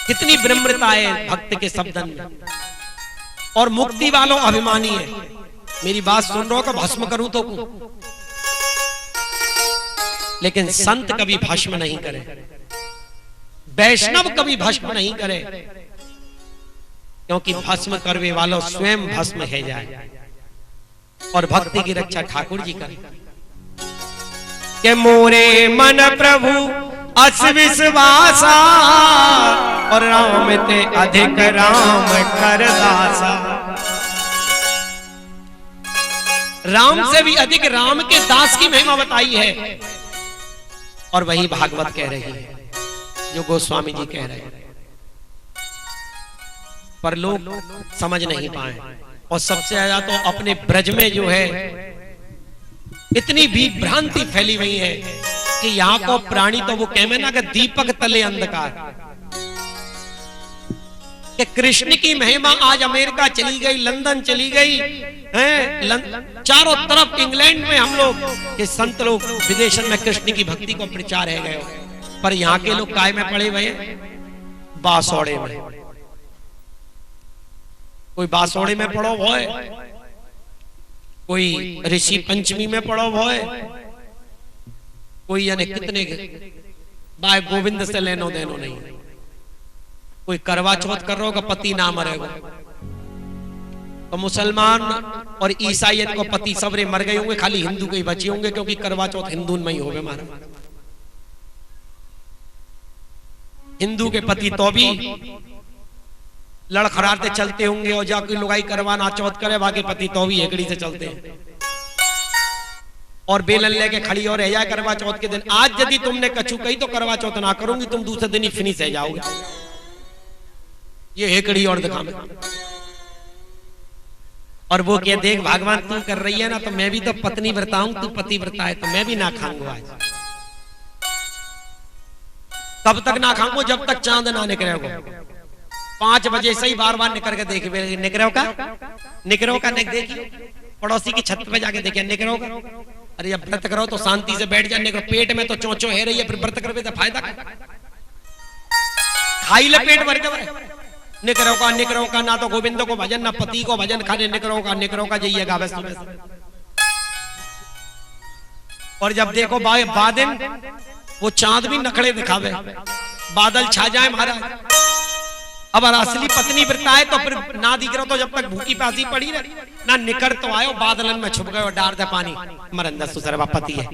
कितनी विनम्रता है भक्त के शब्दन में। और मुक्ति वालों अभिमानी है, मेरी बात सुन रहे हो तो भस्म करूं तो लेकिन संत कभी भस्म नहीं करे, वैष्णव कभी भस्म नहीं करे, क्योंकि भस्म करवे वालों स्वयं भस्म है जाए। और भक्ति की रक्षा ठाकुर जी करें के मोरे मन प्रभु अस विश्वासा, और राम ते अधिक राम कर दासा। राम से भी अधिक राम के दास की महिमा बताई है। और वही भागवत कह रही है, जो गोस्वामी जी कह रहे हैं, पर लोग समझ नहीं पाए। और सबसे ज्यादा तो अपने ब्रज में जो है इतनी भी भ्रांति फैली हुई है कि यहाँ को प्राणी तो वो कहते ना कि दीपक तले अंधकार, कि कृष्ण की महिमा आज अमेरिका चली गई, लंदन चली गई है, चारों तरफ इंग्लैंड में हम लोग के संत लोग विदेश में कृष्ण की भक्ति को प्रचार है गए, पर यहाँ के लोग काय में पड़े हुए बासौड़े में। कोई बासौड़े में पड़ो वो है, कोई ऋषि पंचमी में पड़ो वो है, कोई यानी कितने बाय गोविंद से लेनो देनो नहीं, कोई करवा चौथ कर रहा होगा पति ना मरेगा। तो मुसलमान और ईसाइयत को पति सबरे मर गए होंगे, खाली हिंदू के ही बचे होंगे, क्योंकि करवा चौथ हिंदू में ही होगा। मारा हिंदू के पति तो भी लड़खड़ाते चलते होंगे, और जाके लुगाई करवाना चौथ करे, बाकी पति तो भी हेकड़ी से चलते हैं और बेलन लेके खड़ी और रह जाए करवा चौथ के दिन। आज यदि तुमने कछु कही तो करवा चौथ ना करूंगी, तुम दूसरे दिन ही फिनिश है जाओगे। ये हेकड़ी और दिखा में। और वो क्या देख भगवान तू कर रही है ना, तो मैं भी तो पत्नी व्रता हूं, तू पति व्रता है, तो मैं भी ना खाऊंगा आज। तब तक ना खाऊंगा जब तक चांद ना निकलेगा। 5 बजे से ही बार बार निकल के देख, निकरो का देखिए, पड़ोसी की छत पे जाके देखिए निकरो का। अरे जब व्रत करो तो शांति से बैठ जाने को, पेट में तो चोचो है रही है, फिर व्रत करवे तो फायदा खाई ले पेट भर के। निकरो का ना तो गोविंद को भजन ना पति को भजन, खाने निकरो का जाइएगा बस। और जब देखो बादल वो चांद भी नखड़े दिखावे, बादल छा जाए महाराज। अब असली पत्नी व्रता है तो फिर ना दिख रहा, तो जब तक भूखी प्यासी पड़ी ना निकल तो आयो, बादलन में छुप गए, डार दे पानी मरंदा सुसरवा पति है,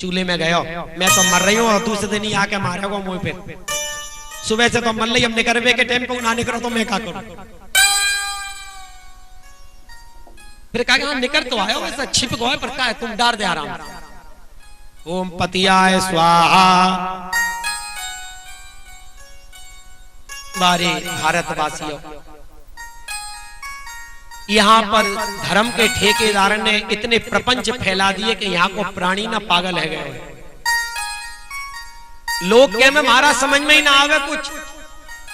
चूल्हे में गयो, मैं तो मर रही हूँ और दूसरे दिन ही आके मारेगा मुंह पे। सुबह से तो मर रही, अब निकलवे के टाइम पे ना निकलो तो मैं क्या करूं। फिर कहा निकल तो आयो, वैसा छिप गए पर क्या है, तुम डार दे आराम। ओम पतियाय स्वाहा। बारे भारतवासियों, यहाँ पर धर्म के ठेकेदार ने इतने प्रपंच फैला दिए कि यहाँ को प्राणी ना पागल है गए। लोग कह में महाराज समझ में ही ना आवे कुछ।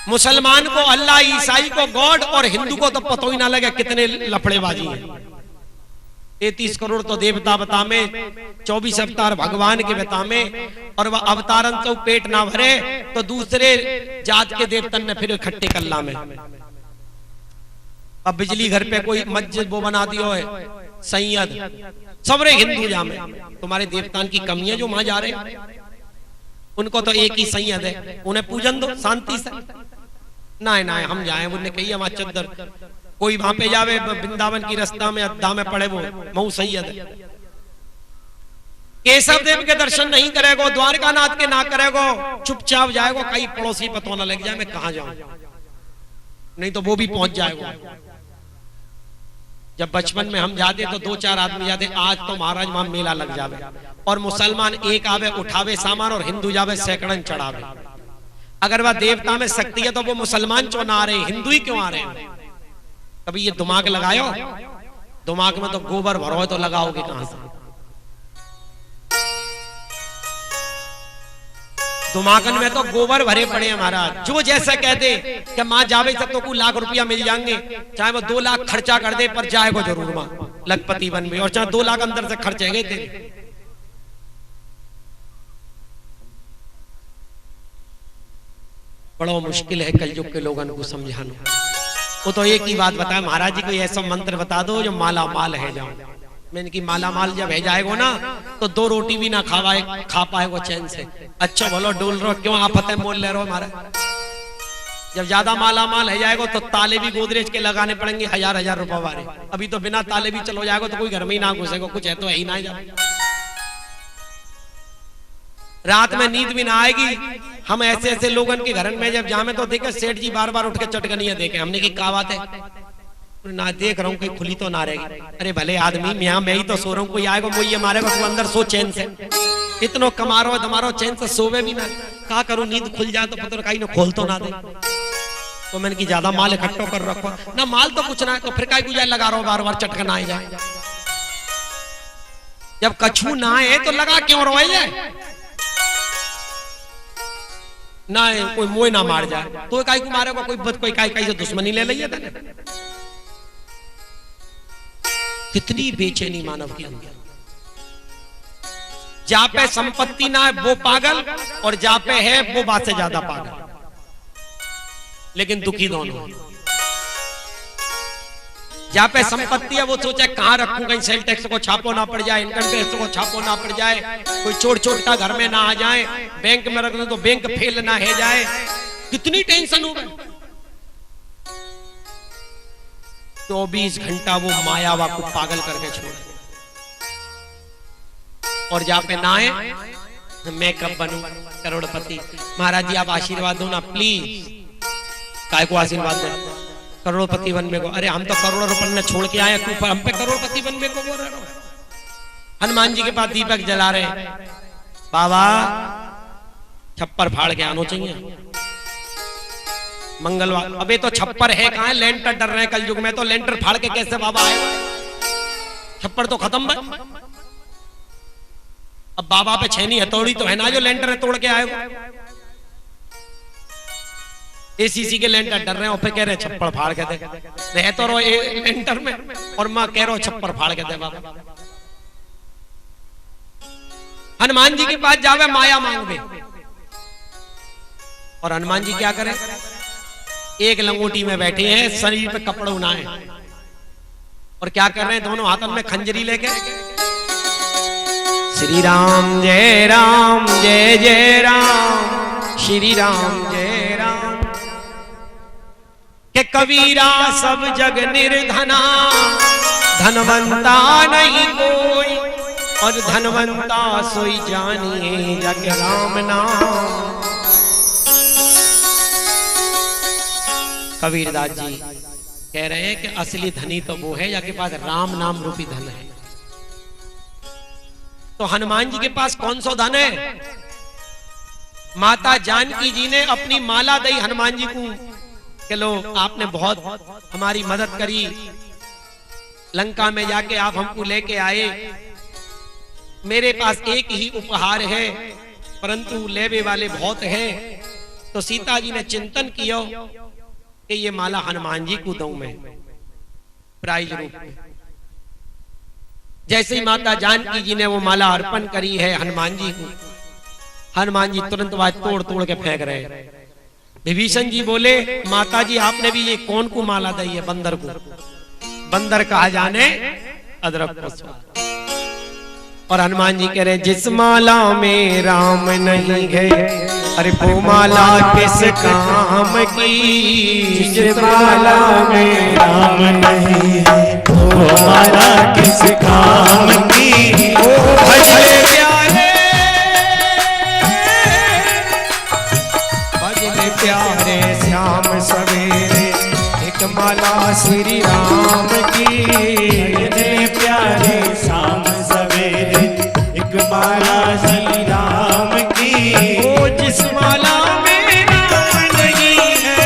मुसलमान को अल्लाह, ईसाई को गॉड, और हिंदू को तो पता ही ना लगे कितने लफड़ेबाजी है। 33 करोड़ तो देवता बता में, 24 अवतार भगवान के बता में, और वह अवतारन तो पेट ना भरे तो दूसरे जात के देवतन ने फिर इकट्ठे कल्ला में। अब बिजली घर पे कोई मस्जिद वो बना दियो है सैयद, सबरे हिंदू जामे। तुम्हारे देवतान की कमी है जो वहां जा रहे, उनको तो एक ही सैयद है, उन्हें पूजन दो शांति से। ना हम जाए, उन्हें कही वहां चद्दर, कोई वहां पे जावे वृंदावन की रास्ता में अद्दा में पड़े, वो मऊ सैयद है। केशव देव के दर्शन नहीं करेगो, द्वारका नाथ के ना करेगो, चुपचाप जाएगो, कई पड़ोसी पतो ना लग जाए मैं कहां जाऊं, नहीं तो वो भी पहुंच जाएगो। जब बचपन में हम जाते तो 2-4 आदमी जाते, आज तो महाराज वहां मेला लग जावे, और मुसलमान एक आवे उठावे सामान, और हिंदू जावे सैकड़न चढ़ावे। अगर वह देवता में शक्ति है तो वो मुसलमान क्यों ना आ रहे, हिंदू ही क्यों आ रहे हैं? कभी ये दिमाग लगायो। दिमाग में तो गोबर भरो है तो लगाओगे कहां से? दिमागन में तो गोबर भरे पड़े हैं महाराज। जो जैसा कह दे कि मां जावे सब तो कुछ लाख रुपया मिल जाएंगे, चाहे वो 2 लाख खर्चा कर दे पर जाएगा जरूर मां लखपति बन में, और चाहे 2 लाख अंदर से खर्चे गए तेरे। बड़ा मुश्किल है कलयुग के लोगों को समझाना। वो तो एक ही बात बताया महाराज जी, कोई ऐसा मंत्र बता दो जो माला माल है जाओ। मैंने की माला माल जब है जाएगा ना तो 2 रोटी भी ना खा पाएगा चैन से। अच्छा बोलो डोल रहो क्यों आफतें मोल ले रहे हो हमारा? जब ज्यादा माला माल है जाएगा तो ताले भी गोदरेज के लगाने पड़ेंगे 1000-1000 रुपए वाले। अभी तो बिना ताले भी चलो जाएगा तो कोई घर में ही ना घुसेगा, कुछ है तो है ही ना। रात में नींद भी ना आएगी। हम ऐसे ऐसे लोगों के घर में जब जामे तो देखे सेठ जी बार बार उठ के चटकनियां देखे। हमने की क्या बात है? ना देख रहा हूँ कहीं खुली तो ना रहेगी। अरे भले आदमी मैं ही तो सो रहा हूँ, कोई आएगा मुझे मारेगा, तू अंदर सो चैन से। इतनो कमारो तुम्हारो चैन से सोवे भी ना। क्या करूं नींद खुल जाए तो पता कहीं ना खोल तो ना दे। तो मैंने की ज्यादा माल इकट्ठो कर रखो ना, माल तो कुछ ना तो फिर काय गुजाय लगा रहा हूं बार बार चटकन आ जाए। जब कछू ना है तो लगा क्यों रोए जाए ना, कोई मोह ना मार जाए तो काय को मारेगा, कोई काय से दुश्मनी ले लिया था। कितनी बेचैनी मानव के अंदर। जहां पे संपत्ति ना है वो पागल, और जहां पे है वो बात से ज्यादा पागल, लेकिन दुखी दोनों। जहां पे संपत्ति है वो सोचे कहां रखूं, कहीं सेल टैक्स को छापो ना पड़ जाए, इनकम टैक्स को छापो ना पड़ जाए, कोई चोर चोटा घर में ना आ जाए, बैंक में रख दो तो बैंक फेल ना हो जाए। कितनी टेंशन हो गई। 24 घंटा वो मायावा को पागल करके छोड़े। और जहां पे ना है मैं कब बनूं करोड़पति। महाराज जी आप आशीर्वाद दो ना प्लीज। काय को आशीर्वाद दे? करोड़पति बनने को। अरे हम तो करोड़ों रुपए ने छोड़ के आए, तू हम पे करोड़पति बनने को बोल रहे हो। हनुमान जी के पास दीपक जला रहे, बाबा छप्पर फाड़ के आना चाहिए मंगलवार। अबे तो छप्पर है कहां? लेंटर डर रहे हैं कल युग में, तो लेंटर फाड़ के कैसे बाबा आए? छप्पर तो खत्म है। अब बाबा पे छेनी हथौड़ी तो है ना जो लेंटर है तोड़ के आए। एसीसी के लेंटर डर रहे हैं और फिर कह रहे छप्पर फाड़ के दे। रह तो रो लेंटर में और मैं कह रहा हूं छप्पर फाड़ के दे बाबा। हनुमान जी के पास जावे माया मांगवे, और हनुमान जी क्या करें? एक लंगोटी में बैठे हैं, शरीर पे कपड़ा उनाए, और क्या कर रहे हैं? दोनों हाथों में खंजरी लेके श्री राम जय जय राम, श्री राम जय राम। के कबीरा सब जग निर्धना, धनवंता नहीं कोई, और धनवंता सोई जानिए जग राम नाम। कबीरदास जी कह रहे हैं कि असली धनी तो वो है जिसके पास राम नाम रूपी धन है। तो हनुमान जी के पास कौन सा धन है? माता जानकी जी ने अपनी माला दी हनुमान जी को कि लो आपने बहुत हमारी मदद करी, लंका में जाके आप हमको लेके आए, मेरे पास एक ही उपहार है परंतु लेवे वाले बहुत हैं। तो सीता जी ने चिंतन किया कि ये माला हनुमान जी को दूं मैं प्राइज रूप में। जैसे ही माता जानकी जी ने वो माला अर्पण करी है हनुमान जी को, हनुमान जी तुरंत बाद तोड़ तोड़ के फेंक रहे। विभीषण जी बोले माता जी आपने भी ये कौन को माला दी है? बंदर को। बंदर कहा जाने अदरक को स्वाद। और हनुमान जी कह रहे जिस माला में राम नहीं है, अरे वो माला किस काम की? जिस माला में राम नहीं है, वो माला किस काम की? भजले प्यारे, भजले प्यारे श्याम सवेरे, एक माला श्री राम की। भजले प्यारे श्याम सवेरे, एक माला श्री राम की। वो जिस माला में राम नहीं है,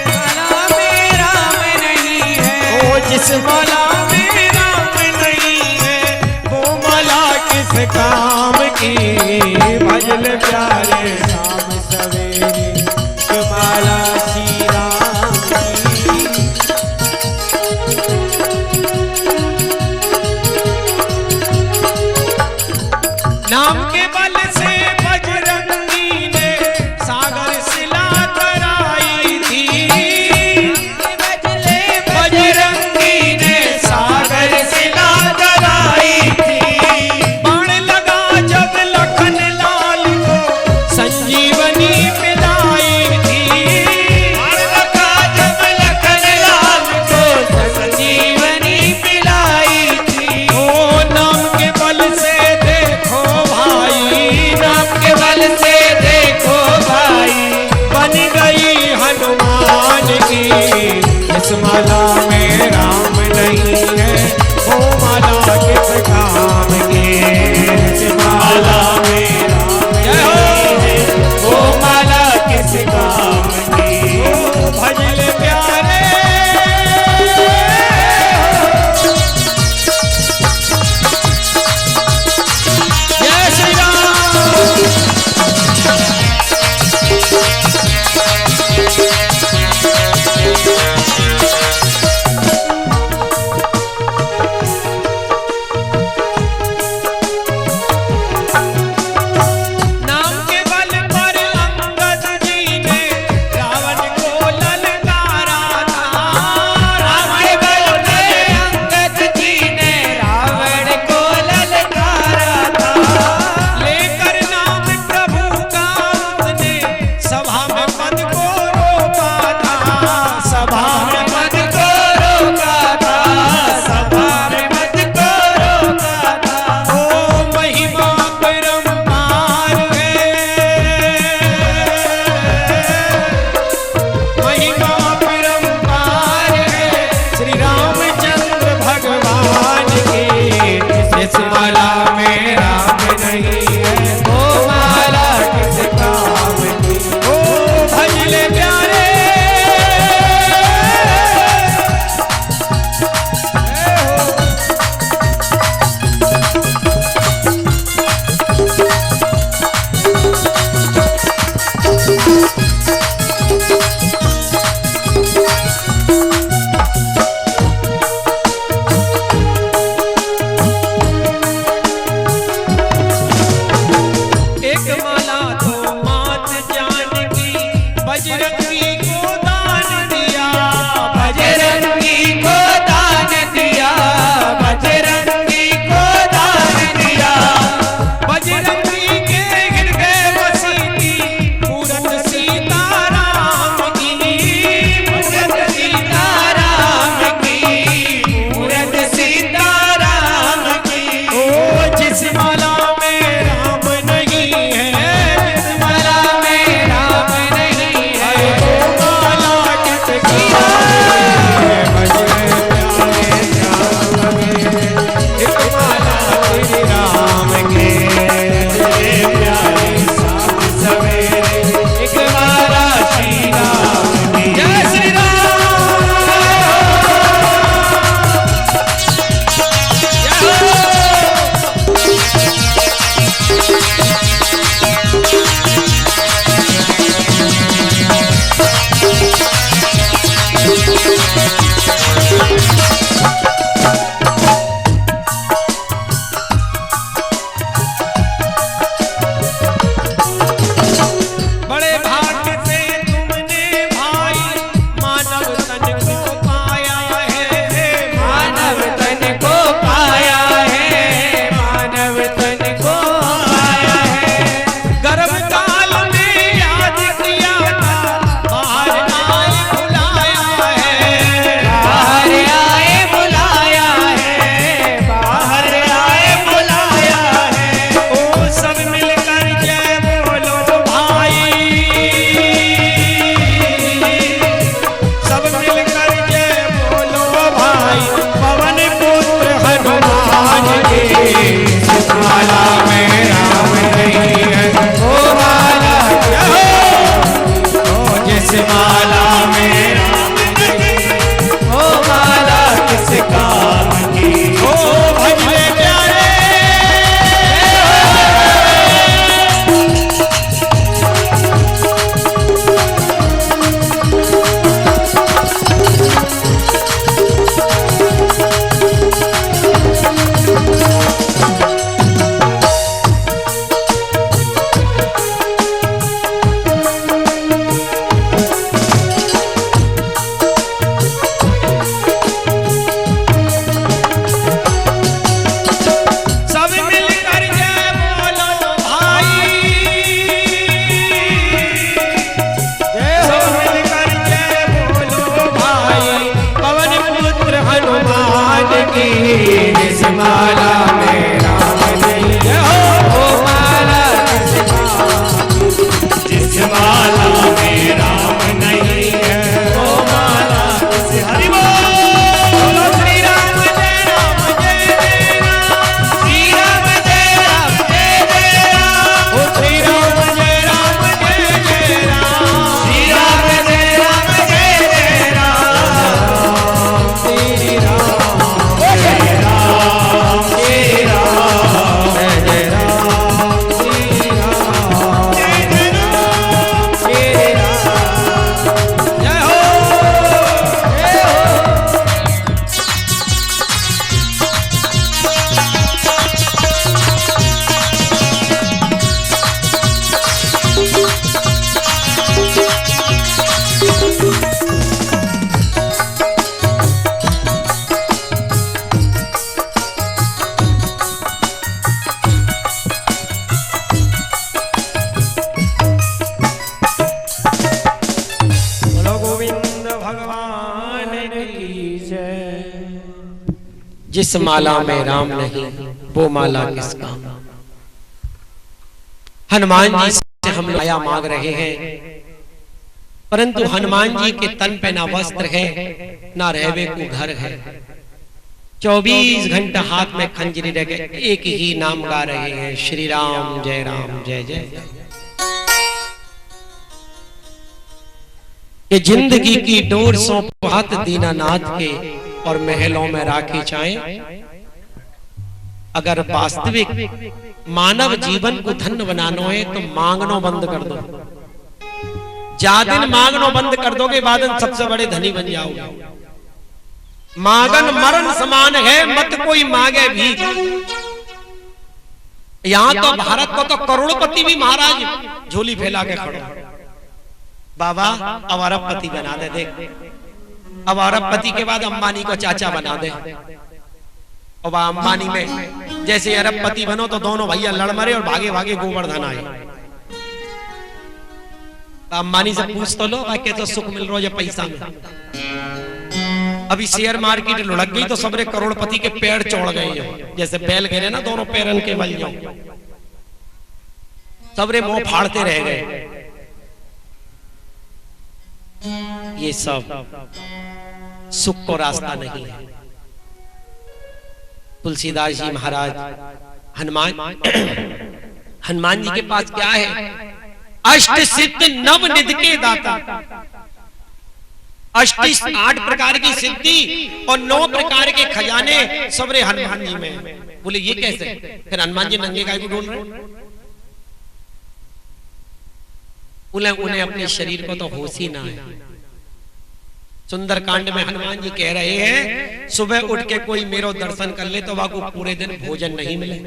माला में राम नहीं है, वो जिस माला में राम काम की भजल प्यारे शाम सवेरे माला श्री राम की। नाम के बल से बजरंगी ने सागर शिला तराई थी। बजरंगी ने सागर शिला तराई थी। बाण लगा जब लखन लाल को संजीवनी मिलाई थी। बाण लगा जब लखन लाल को संजीवनी मिलाई थी। ओ नाम के बल से देखो भाई जिस माला में राम नहीं वो माला किस काम। हनुमान जी से हम माया मांग रहे हैं, परंतु हनुमान जी के तन पे ना वस्त्र है ना रहवे को घर है। 24 घंटा हाथ में खंजरी रह गए, एक ही नाम गा रहे हैं, श्री राम जय जय जय। ये जिंदगी की डोर सौंप हाथ दीनानाथ के और महलों में राखी चाहें। अगर वास्तविक मानव जीवन को धन्य बनाना है तो मांगनो बंद कर दो। जादिन मांगनो बंद कर दोगे बादन सबसे बड़े धनी बन जाओगे। मांगन मरण समान है, मत कोई मांगे भी। यहां तो भारत को तो करोड़पति भी महाराज झोली फैला के खड़ो। बाबा अब अरबपति बना दे, देख अब अरबपति के बाद अंबानी को चाचा बना दे। अब अंबानी में जैसे अरबपति बनो तो दोनों भैया लड़ मरे और भागे भागे गोवर्धन आए। अंबानी से पूछ तो लो, क्या तो सुख मिल रहा है पैसा में। अभी शेयर मार्केट लुढ़क गई तो सबरे करोड़पति के पैर चौड़ गए, जैसे बैल गिरे ना दोनों पैरन के बल जाओ, सबरे मुंह फाड़ते रह गए। ये सब सुख को रास्ता नहीं है। तुलसीदास जी महाराज हनुमान जी के पास क्या है? अष्ट सिद्ध नव निधि के दाता। 8 प्रकार की सिद्धि और 9 प्रकार के खजाने सबरे हनुमान जी में। बोले ये कैसे? फिर हनुमान जी नंगे गाय को ढूंढ रहे। बोले उन्हें अपने शरीर को तो होश ही ना है। सुंदरकांड में हनुमान जी कह रहे हैं, सुबह उठ के कोई मेरो दर्शन कर ले तो वाको पूरे दिन भोजन नहीं मिले।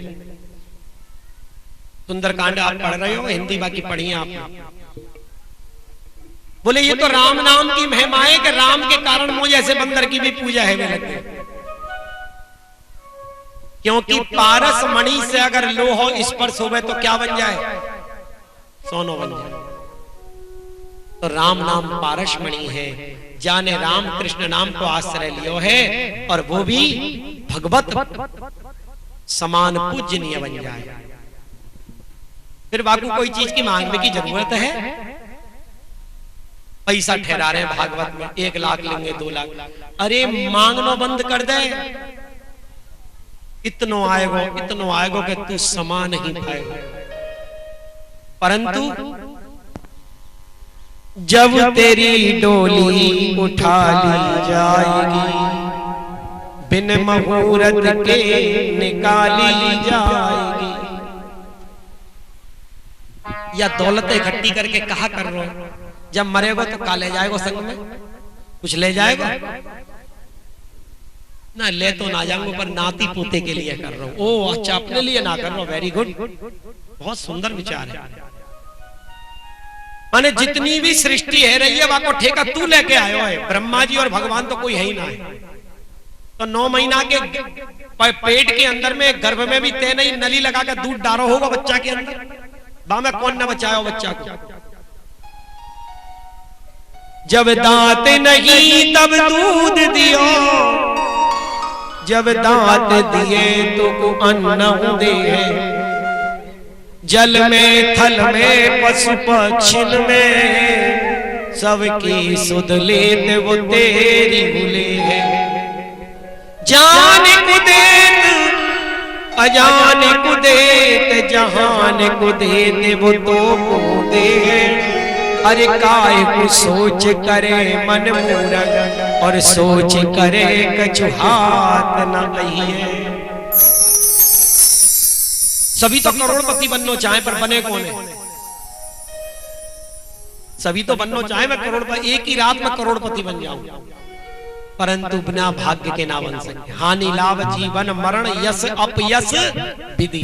सुंदरकांड आप पढ़ रहे हो, हिंदी बाकी पढ़िए आप। बोले ये तो राम नाम की महिमा है कि राम के कारण मुझे ऐसे बंदर की भी पूजा है लगती। क्योंकि पारस मणि से अगर लोह स्पर्श हो तो क्या बन जाए? सोनो बन जाए। तो राम नाम पारस मणि है, जाने राम कृष्ण नाम को आश्रय लियो है और वो भी भगवत समान पूजनीय बन जाए। फिर बाकी कोई चीज की मांगने की जरूरत है? पैसा ठहरा रहे हैं भागवत में, 1 लाख लेंगे 2 लाख। अरे मांगनो बंद कर दे। इतनो आएगो कि तू समा नहीं पाएगा। परंतु जब तेरी डोली उठा ली जाएगी, बिन मुहूर्त के निकाली जाएगी। या दौलत इकट्ठी करके कहा कर रहे हो, जब मरेगा तो का ले जाएगा? संग में कुछ ले जाएगा ना? ले तो ना जाऊंगा, पर नाती पोते के लिए कर रहा हूं। ओ अच्छा, अपने लिए ना कर रहा हूं। वेरी गुड, बहुत सुंदर विचार है। माने जितनी भी सृष्टि है रही है वहां को ठेका तू लेके आयो है। ब्रह्मा जी और भगवान तो कोई है ही ना है। तो 9 महीना के पेट के अंदर में गर्भ में भी तय नहीं नली लगा कर दूध डालो होगा बच्चा के अंदर। में कौन न बचाओ बच्चा को? जब दांत नहीं तब दूध दियो, जब दांत दिए तो अन्न दे। जल में थल में पशु पक्षी में सबकी सुध लेते वो तेरी भूले है। जान को देत अजान को देत, जहान को देते वो तो को दे। अरे काय को सोच करे मन मूरख, और सोच करे कछु हाथ न कहिए। सभी तो करोड़पति बनना चाहे पर बने कौन है? सभी तो बनना चाहे मैं करोड़पति, एक ही रात में करोड़पति बन जाऊं, परंतु बिना भाग्य के ना बन सके। हानि लाभ जीवन मरण यश अपयश विधि।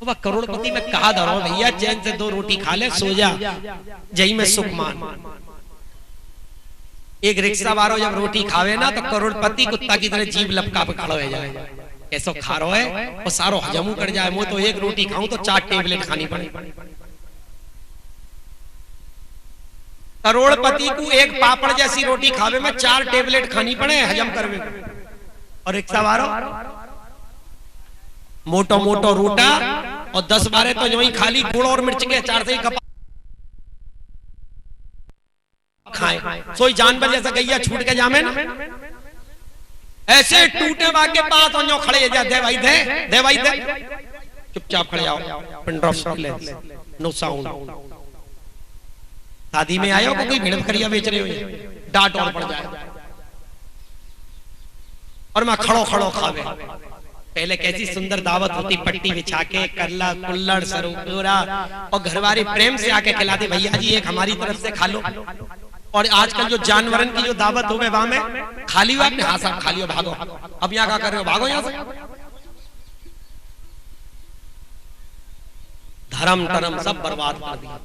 वह करोड़पति में कहा धरो भैया, चैन से 2 रोटी खा ले, सो जा, जही में सुख मान। एक रिक्शा वालों जब रोटी खावे ना तो करोड़पति कुत्ता की तरह जीभ लपका पे खड़ा हो जाए। कैसो खा रहा है और सारो हजमू कर जाए। वो तो 1 रोटी खाऊं तो 4 टेबलेट खानी पड़े। करोड़पति को एक पापड़ जैसी रोटी खावे में 4 टेबलेट खानी पड़े हजम करवे, और रिक्शा वालों मोटो मोटो रोटा और 10-12 तो जो ही खाली गुड़ और मिर्च के अचार से ही खपा खाए। सोई जानवर जैसा गैया छूट के जामे ना, ऐसे टूटे बाके पास और जो खड़े जा दे भाई दे भाई दे, चुपचाप खड़े आओ, pin drop silence, no sound. शादी में आए हो कोई भेड़ बकरियां बेच रहे हो, डांट और पड़ जाए, और मैं खड़ो खड़ो खावे। पहले कैसी सुंदर दावत होती, पट्टी बिछा के करला कुल्लड़ सरोरा, और घरवारी प्रेम से आके खिलाते, भैया जी एक हमारी तरफ से खा लो। और आजकल जो जानवरन की जो दावत हो गए वहां में खाली हुआ आपने, हाँ साहब खा लियो भागो, अब यहाँ क्या कर रहे हो, भागो यहाँ से। धर्म धर्म सब बर्बाद कर दिया।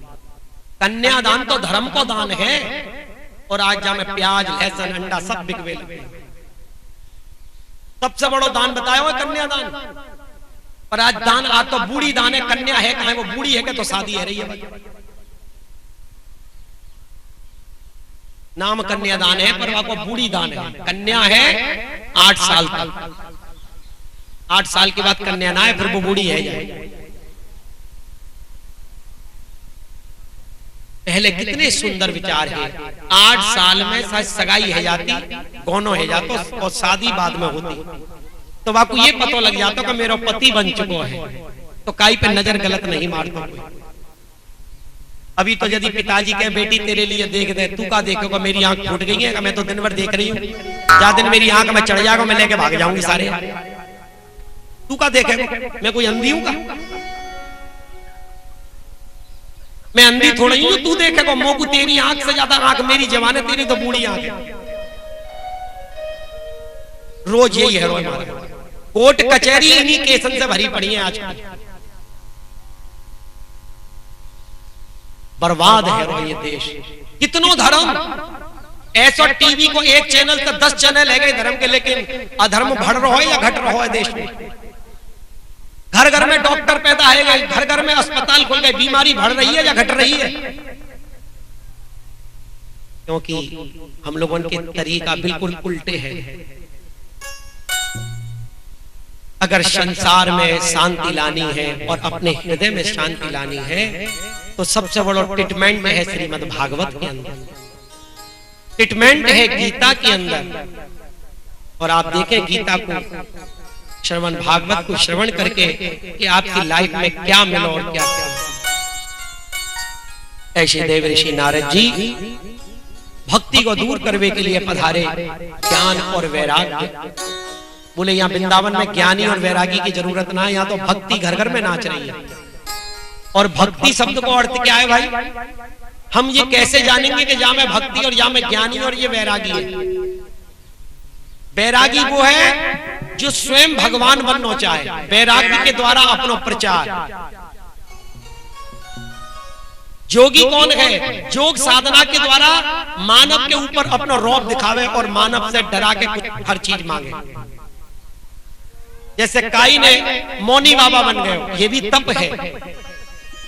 कन्यादान तो धर्म को दान है, और आज जा में प्याज लहसुन अंडा सब बिकवे लगे। सबसे बड़ो दान बताया हुआ कन्यादान, पर आज दान आ तो बूढ़ी दान है, कन्या है कहाँ, वो बूढ़ी है क्या तो शादी है रही है। नाम कन्यादान है पर वो बूढ़ी दान है। कन्या है 8 साल तक, 8 साल के बाद कन्या ना है फिर वो बूढ़ी है जाए। पहले कितने सुंदर विचार है, 8 साल में सगाई है जाती, गोनो है जातो, और शादी बाद में होती, तो आपको ये पता लग जाता कि मेरा पति बन चुका है, तो काई पे नजर गलत नहीं मारता कोई। अभी तो यदि पिताजी के बेटी तेरे लिए देख दे, तू का देखोगा, मेरी आंख फूट गई है, मैं तो दिन भर देख रही हूँ, ज्यादा दिन मेरी आंख में चढ़ जाएगा, मैं लेके भाग जाऊंगी सारे, तू का देखेगा, मैं कोई अंधी हूँ का? मैं अंधी थोड़ी हूँ तू देखेगा, मोकू तेरी आंख से ज्यादा आंख मेरी जवान है, तेरी तो बूढ़ी आंख है। रोज यही है, रोज कोर्ट कचहरी इन्हीं केसन से भरी पड़ी है आजकल। बर्बाद है ये देश। कितनों धर्म, ऐसा टीवी को एक चैनल से 10 चैनल है गए धर्म के, लेकिन अधर्म बढ़ रहा है या घट रहा है देश में। घर घर में डॉक्टर पैदा है गए, घर घर में अस्पताल खुल गए, बीमारी बढ़ रही है या घट रही है? क्योंकि हम लोगों के तरीका बिल्कुल उल्टे हैं। अगर संसार में शांति लानी है और अपने हृदय में शांति लानी है, तो सबसे बड़ा ट्रीटमेंट है श्रीमद् भागवत के अंदर, ट्रीटमेंट है गीता के अंदर। और आप देखें गीता को, श्रवण भागवत को श्रवण करके कि आपकी लाइफ में क्या मिला और क्या क्या। ऐसे देव ऋषि नारद जी भक्ति को दूर करने के लिए पधारे, ज्ञान और वैराग्य। बोले यहाँ वृंदावन में ज्ञानी और वैरागी की जरूरत ना है, यहाँ तो भक्ति घर घर में नाच रही है। और भक्ति शब्द को अर्थ क्या है भाई? हम ये कैसे जानेंगे कि यहाँ में भक्ति और यहाँ में ज्ञानी और ये वैरागी है? वैरागी वो है जो स्वयं भगवान बनना चाहे, वैराग्य के द्वारा अपना प्रचार। जोगी कौन है? योग साधना के द्वारा मानव के ऊपर अपना रौब दिखावे और मानव से डरा के कुछ हर चीज मांगे। जैसे काई ने मौनी बाबा बन गए, ये भी तप है।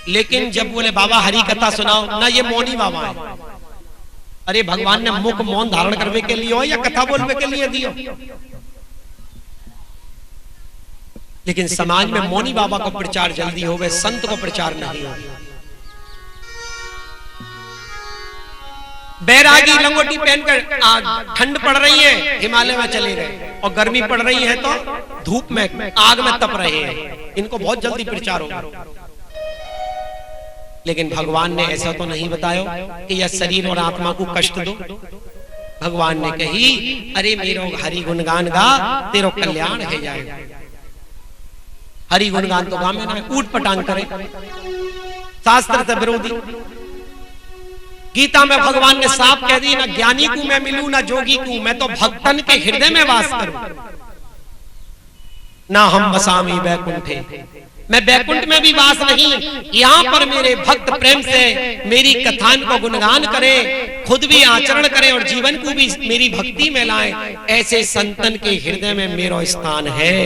लेकिन जब बोले बाबा हरि कथा सुनाओ ना, ये मौनी बाबा है। अरे भगवान ने मुख मौन धारण करने के लिए हो या कथा बोलने के लिए दियो? लेकिन समाज में मौनी बाबा को प्रचार जल्दी हो गए, संत को प्रचार नहीं हो। बैरागी लंगोटी पहनकर ठंड पड़ रही है हिमालय में चले गए, और गर्मी पड़ रही है तो धूप में आग में तप रहे हैं, इनको बहुत जल्दी प्रचार होगा। लेकिन भगवान ने ऐसा तो नहीं बताया कि यह शरीर और आत्मा को कष्ट दो। भगवान ने कही अरे मेरो हरि गुणगान गा, तेरो कल्याण है जाएगा। हरि गुणगान तो गा में ना ऊट पटांग करे, शास्त्र से विरोधी। गीता में भगवान ने साफ कह दी, ना ज्ञानी को मैं मिलूं ना जोगी को, मैं तो भक्तन के हृदय में वास करूं। ना हम बसामी वैकुंठे, मैं वैकुंठ में भी वास नहीं, यहाँ पर मेरे भक्त प्रेम से मेरी कथान को गुणगान करें, खुद भी आचरण करें और जीवन को भी मेरी भक्ति में लाएं। ऐसे संतन के हृदय में मेरा स्थान है।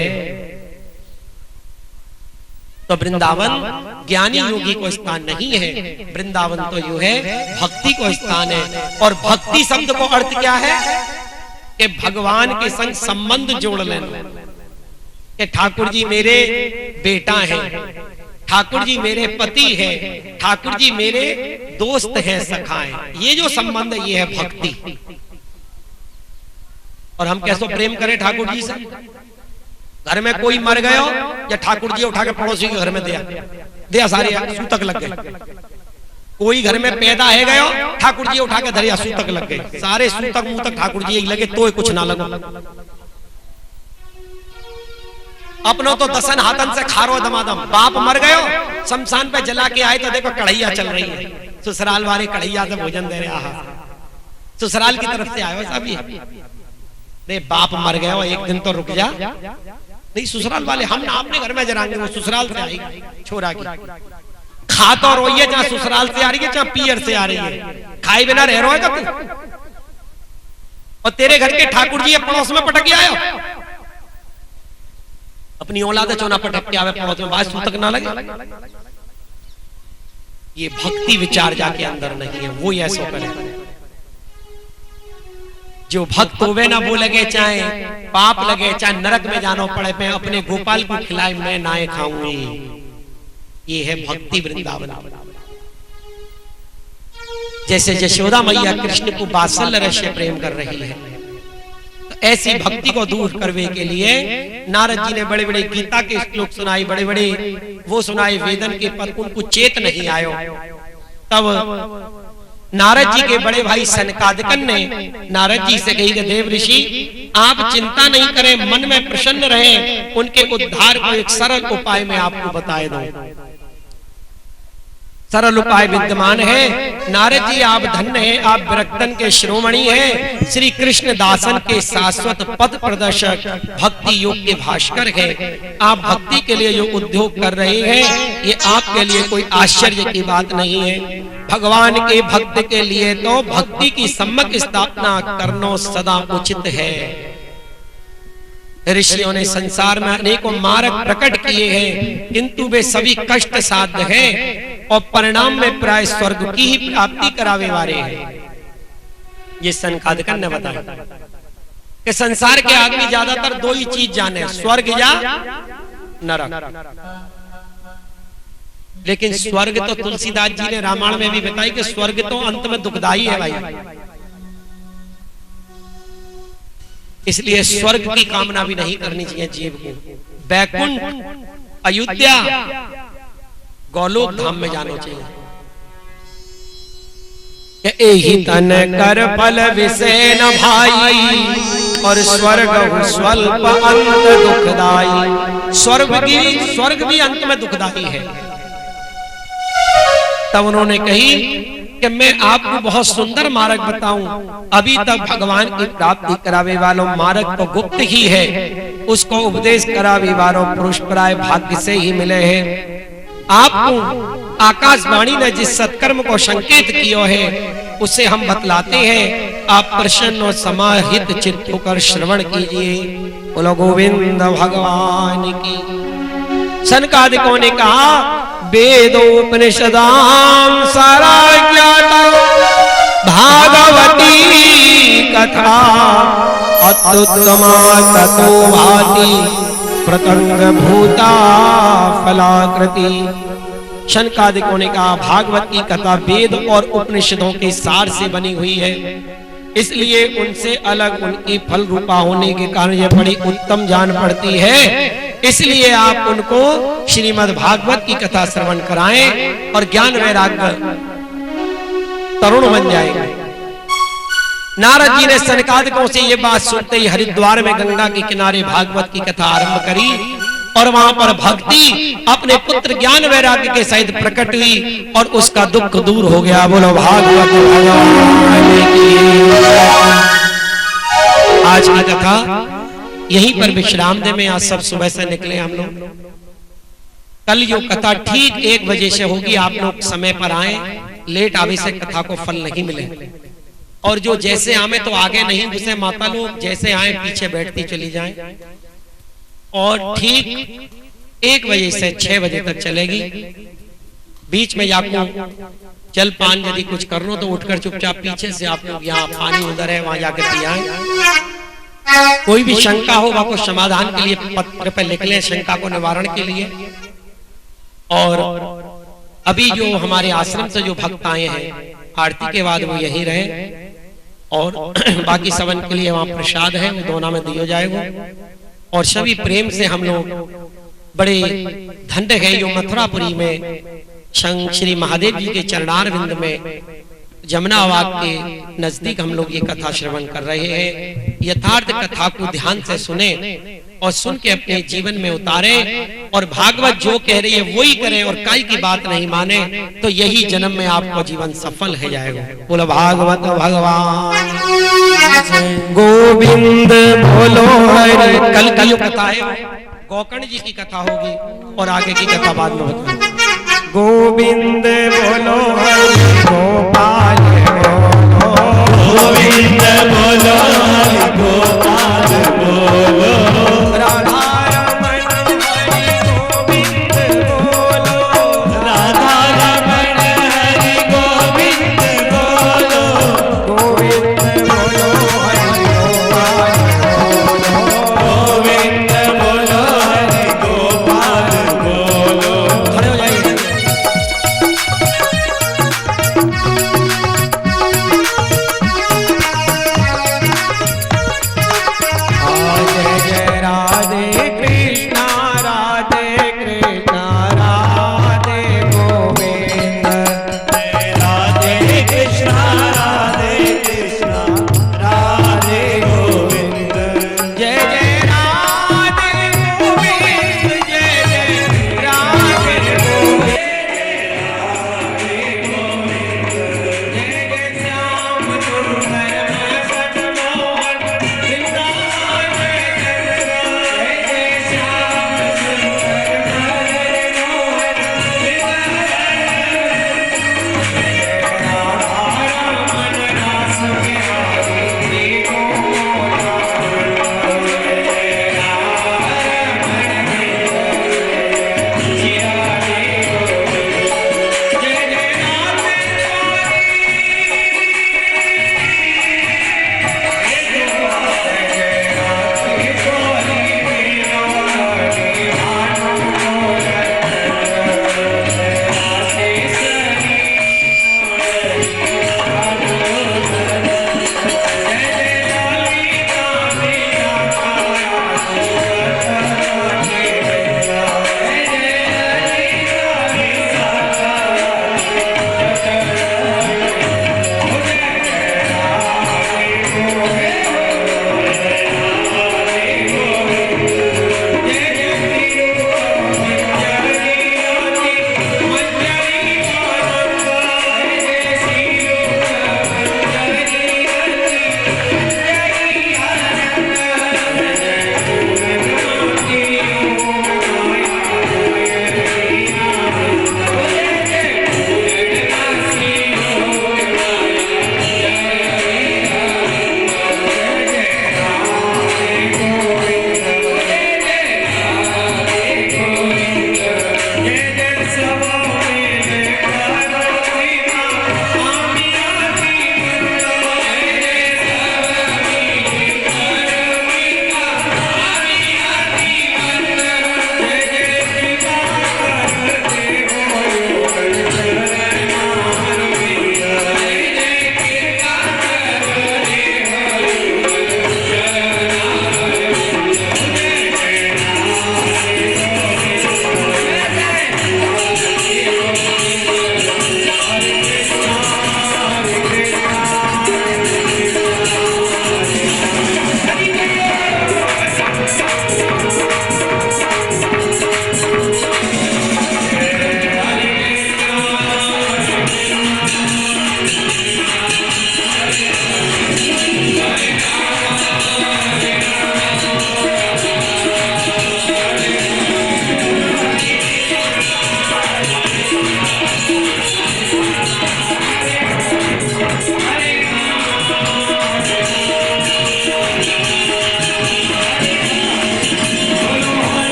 तो वृंदावन ज्ञानी योगी को स्थान नहीं है, वृंदावन तो यू है भक्ति को स्थान है। और भक्ति शब्द को अर्थ क्या है कि भगवान के संग संबंध जोड़ लेना, कि ठाकुर जी मेरे बेटा हैं, ठाकुर जी मेरे पति हैं, ठाकुर जी मेरे दोस्त हैं, सखा हैं। ये जो संबंध है ये है भक्ति। और हम कैसे प्रेम करें ठाकुर जी से? घर में कोई मर गया या ठाकुर जी उठा के पड़ोसी के घर में दिया सारे सूतक लग गए। कोई घर में पैदा है गया, ठाकुर जी उठा के धरिया सूतक लग गए, सारे सूतक मुंह तक ठाकुर जी लगे तो कुछ ना लगा। अपनों तो दसन हाथन से खारो दमादम। बाप मर गयो, शमशान पे जला के आए तो देखो कढ़ैया चल रही है, ससुराल वाले कढ़ैया से भोजन दे रहे। ससुराल की तरफ से आयो सभी। नहीं बाप मर गया, एक दिन तो रुक जा। नहीं ससुराल वाले हम ना अपने घर में जराएंगे, वो ससुराल से आएगी छोरा की। खा तो रोई है, जहां ससुराल से आ रही है जहां पियर से आ रही है, खाए बिना रह रोएगा तू? और तेरे घर के ठाकुर जी पड़ोस में पटक के आयो, अपनी औलाद चोना पटक के आवे पड़ोस में, बात सूतक ना लगे। ये भक्ति विचार जाके अंदर नहीं है, वो ऐसा करे। जो भक्त होवे ना वो लगे चाहे पाप लगे, चाहे नरक में जानो पड़े, मैं अपने गोपाल को खिलाए मैं नाए खाऊंगी। ये है भक्ति वृंदावन। जैसे यशोदा मैया कृष्ण को वात्सल्य रस से प्रेम कर रही है, तो ऐसी भक्ति को दूर करने के लिए नारद जी ने बड़े बड़े गीता के श्लोक सुनाए, बड़े बड़े वो सुनाए वेदन के पद, उनको चेत नहीं आयो। तब नारद जी के बड़े भाई सनकादिकन ने नारद जी से कही कि देव ऋषि आप चिंता नहीं करें, मन में प्रसन्न रहें, उनके उद्धार को एक सरल उपाय में आपको बताए दूं। सरल उपाय विद्यमान है। नारद जी आप धन्य हैं, आप विरक्तन के शिरोमणि हैं, श्री कृष्ण दासन के शाश्वत पद प्रदर्शक, भक्ति योग के भास्कर हैं। आप भक्ति के लिए जो उद्योग कर रहे हैं ये आपके लिए कोई आश्चर्य की बात नहीं है। भगवान के भक्त के लिए तो भक्ति की सम्यक स्थापना करना सदा उचित है। ऋषियों ने संसार में अनेकों मार्ग प्रकट किए हैं, किंतु वे सभी कष्ट साध्य हैं और परिणाम में प्राय स्वर्ग की ही प्राप्ति करावे वाले हैं। ये सनकादिकन ने बताया कि संसार के आदमी ज्यादातर दो ही चीज जाने, स्वर्ग या नरक। लेकिन स्वर्ग तो तुलसीदास जी ने रामायण में भी बताई कि स्वर्ग तो अंत में दुखदाई है भाई। इसलिए स्वर्ग की कामना भी नहीं करनी चाहिए जीव को। बैकुंठ, अयोध्या, गौलोक धाम में जाना चाहिए। एहि तन कर फल विषय न भाई, और स्वर्ग स्वल्प अंत दुखदाई। स्वर्ग भी अंत में दुखदाई है। तब उन्होंने कही कि मैं आपको बहुत सुंदर मार्ग बताऊं। अभी तक भगवान की प्राप्ति करावे वालों मार्ग तो गुप्त ही है, उसको उपदेश करावे वालों पुरुष प्राय भाग्य से ही मिले हैं। आपको आकाशवाणी ने जिस सत्कर्म को संकेत किया है उसे हम बतलाते हैं, आप प्रसन्न और समाहित चित्त होकर श्रवण कीजिए। बोलो गोविंद भगवान की। सनकादिकों ने कहा वेदोपनिषदाम सारा ज्ञाता भागवती कथा अत्युत्तमा ततो भाति प्रतंग भूता फलाकृति। शनकादिकों ने कहा भागवत की कथा वेद और उपनिषदों के सार से बनी हुई है, इसलिए उनसे अलग उनकी फल रूपा होने के कारण यह बड़ी उत्तम जान पड़ती है। इसलिए आप उनको श्रीमद् भागवत की कथा श्रवण कराएं और ज्ञान वैराग्य तरुण बन जाएंगे। नारद जी ने सनकादिकों से यह बात सुनते ही हरिद्वार में गंगा के किनारे भागवत की कथा आरंभ करी और वहां पर भक्ति अपने पुत्र ज्ञान वैराग्य के सहित प्रकट हुई और उसका दुख दूर हो गया। बोलो भागवत भगवान की। आज की कथा यहीं पर विश्राम दे में। आज सब सुबह से निकले हम लोग। कल यो कथा ठीक 1 बजे से होगी। आप लोग समय पर आए, लेट आवे से कथा को फल नहीं मिले। और जो जैसे आवे तो आगे नहीं घुसे, माता लोग जैसे आए पीछे बैठती चली जाएं। और ठीक 1 बजे से 6 बजे तक चलेगी। बीच में आपको जल पान यदि कुछ करना तो उठकर चुपचाप पीछे से आप लोग यहाँ पानी उधर है वहां जाकर पियाएं। कोई भी शंका हो आपको समाधान के लिए पत्र पे लिख लें, शंका को निवारण के लिए। और अभी जो हमारे आश्रम से जो भक्त आए हैं आरती के बाद वो यही रहे, और बाकी सबन के लिए वहां प्रसाद है वो दोनों में दिया जाएगा। और सभी प्रेम से हम लोग बड़े धन्य है जो मथुरापुरी में श्री महादेव जी के चरणारविंद में जमुनावाग के नजदीक हम लोग ये कथा श्रवण कर रहे हैं। यथार्थ कथा को ध्यान से सुने और सुन के अपने जीवन में उतारे, और भागवत जो कह रही है वही करे और काई की बात नहीं माने, तो यही जन्म में आपको जीवन सफल है जाएगा। बोलो भागवत भगवान गोविंद बोलो हरि। कल की जो कथा है गोकर्ण जी की कथा होगी और आगे की कथा बाद में बताऊंगा। गोविंद बोलो हरि गोपाल गोविंद बोलो हरि गोपाल बोलो।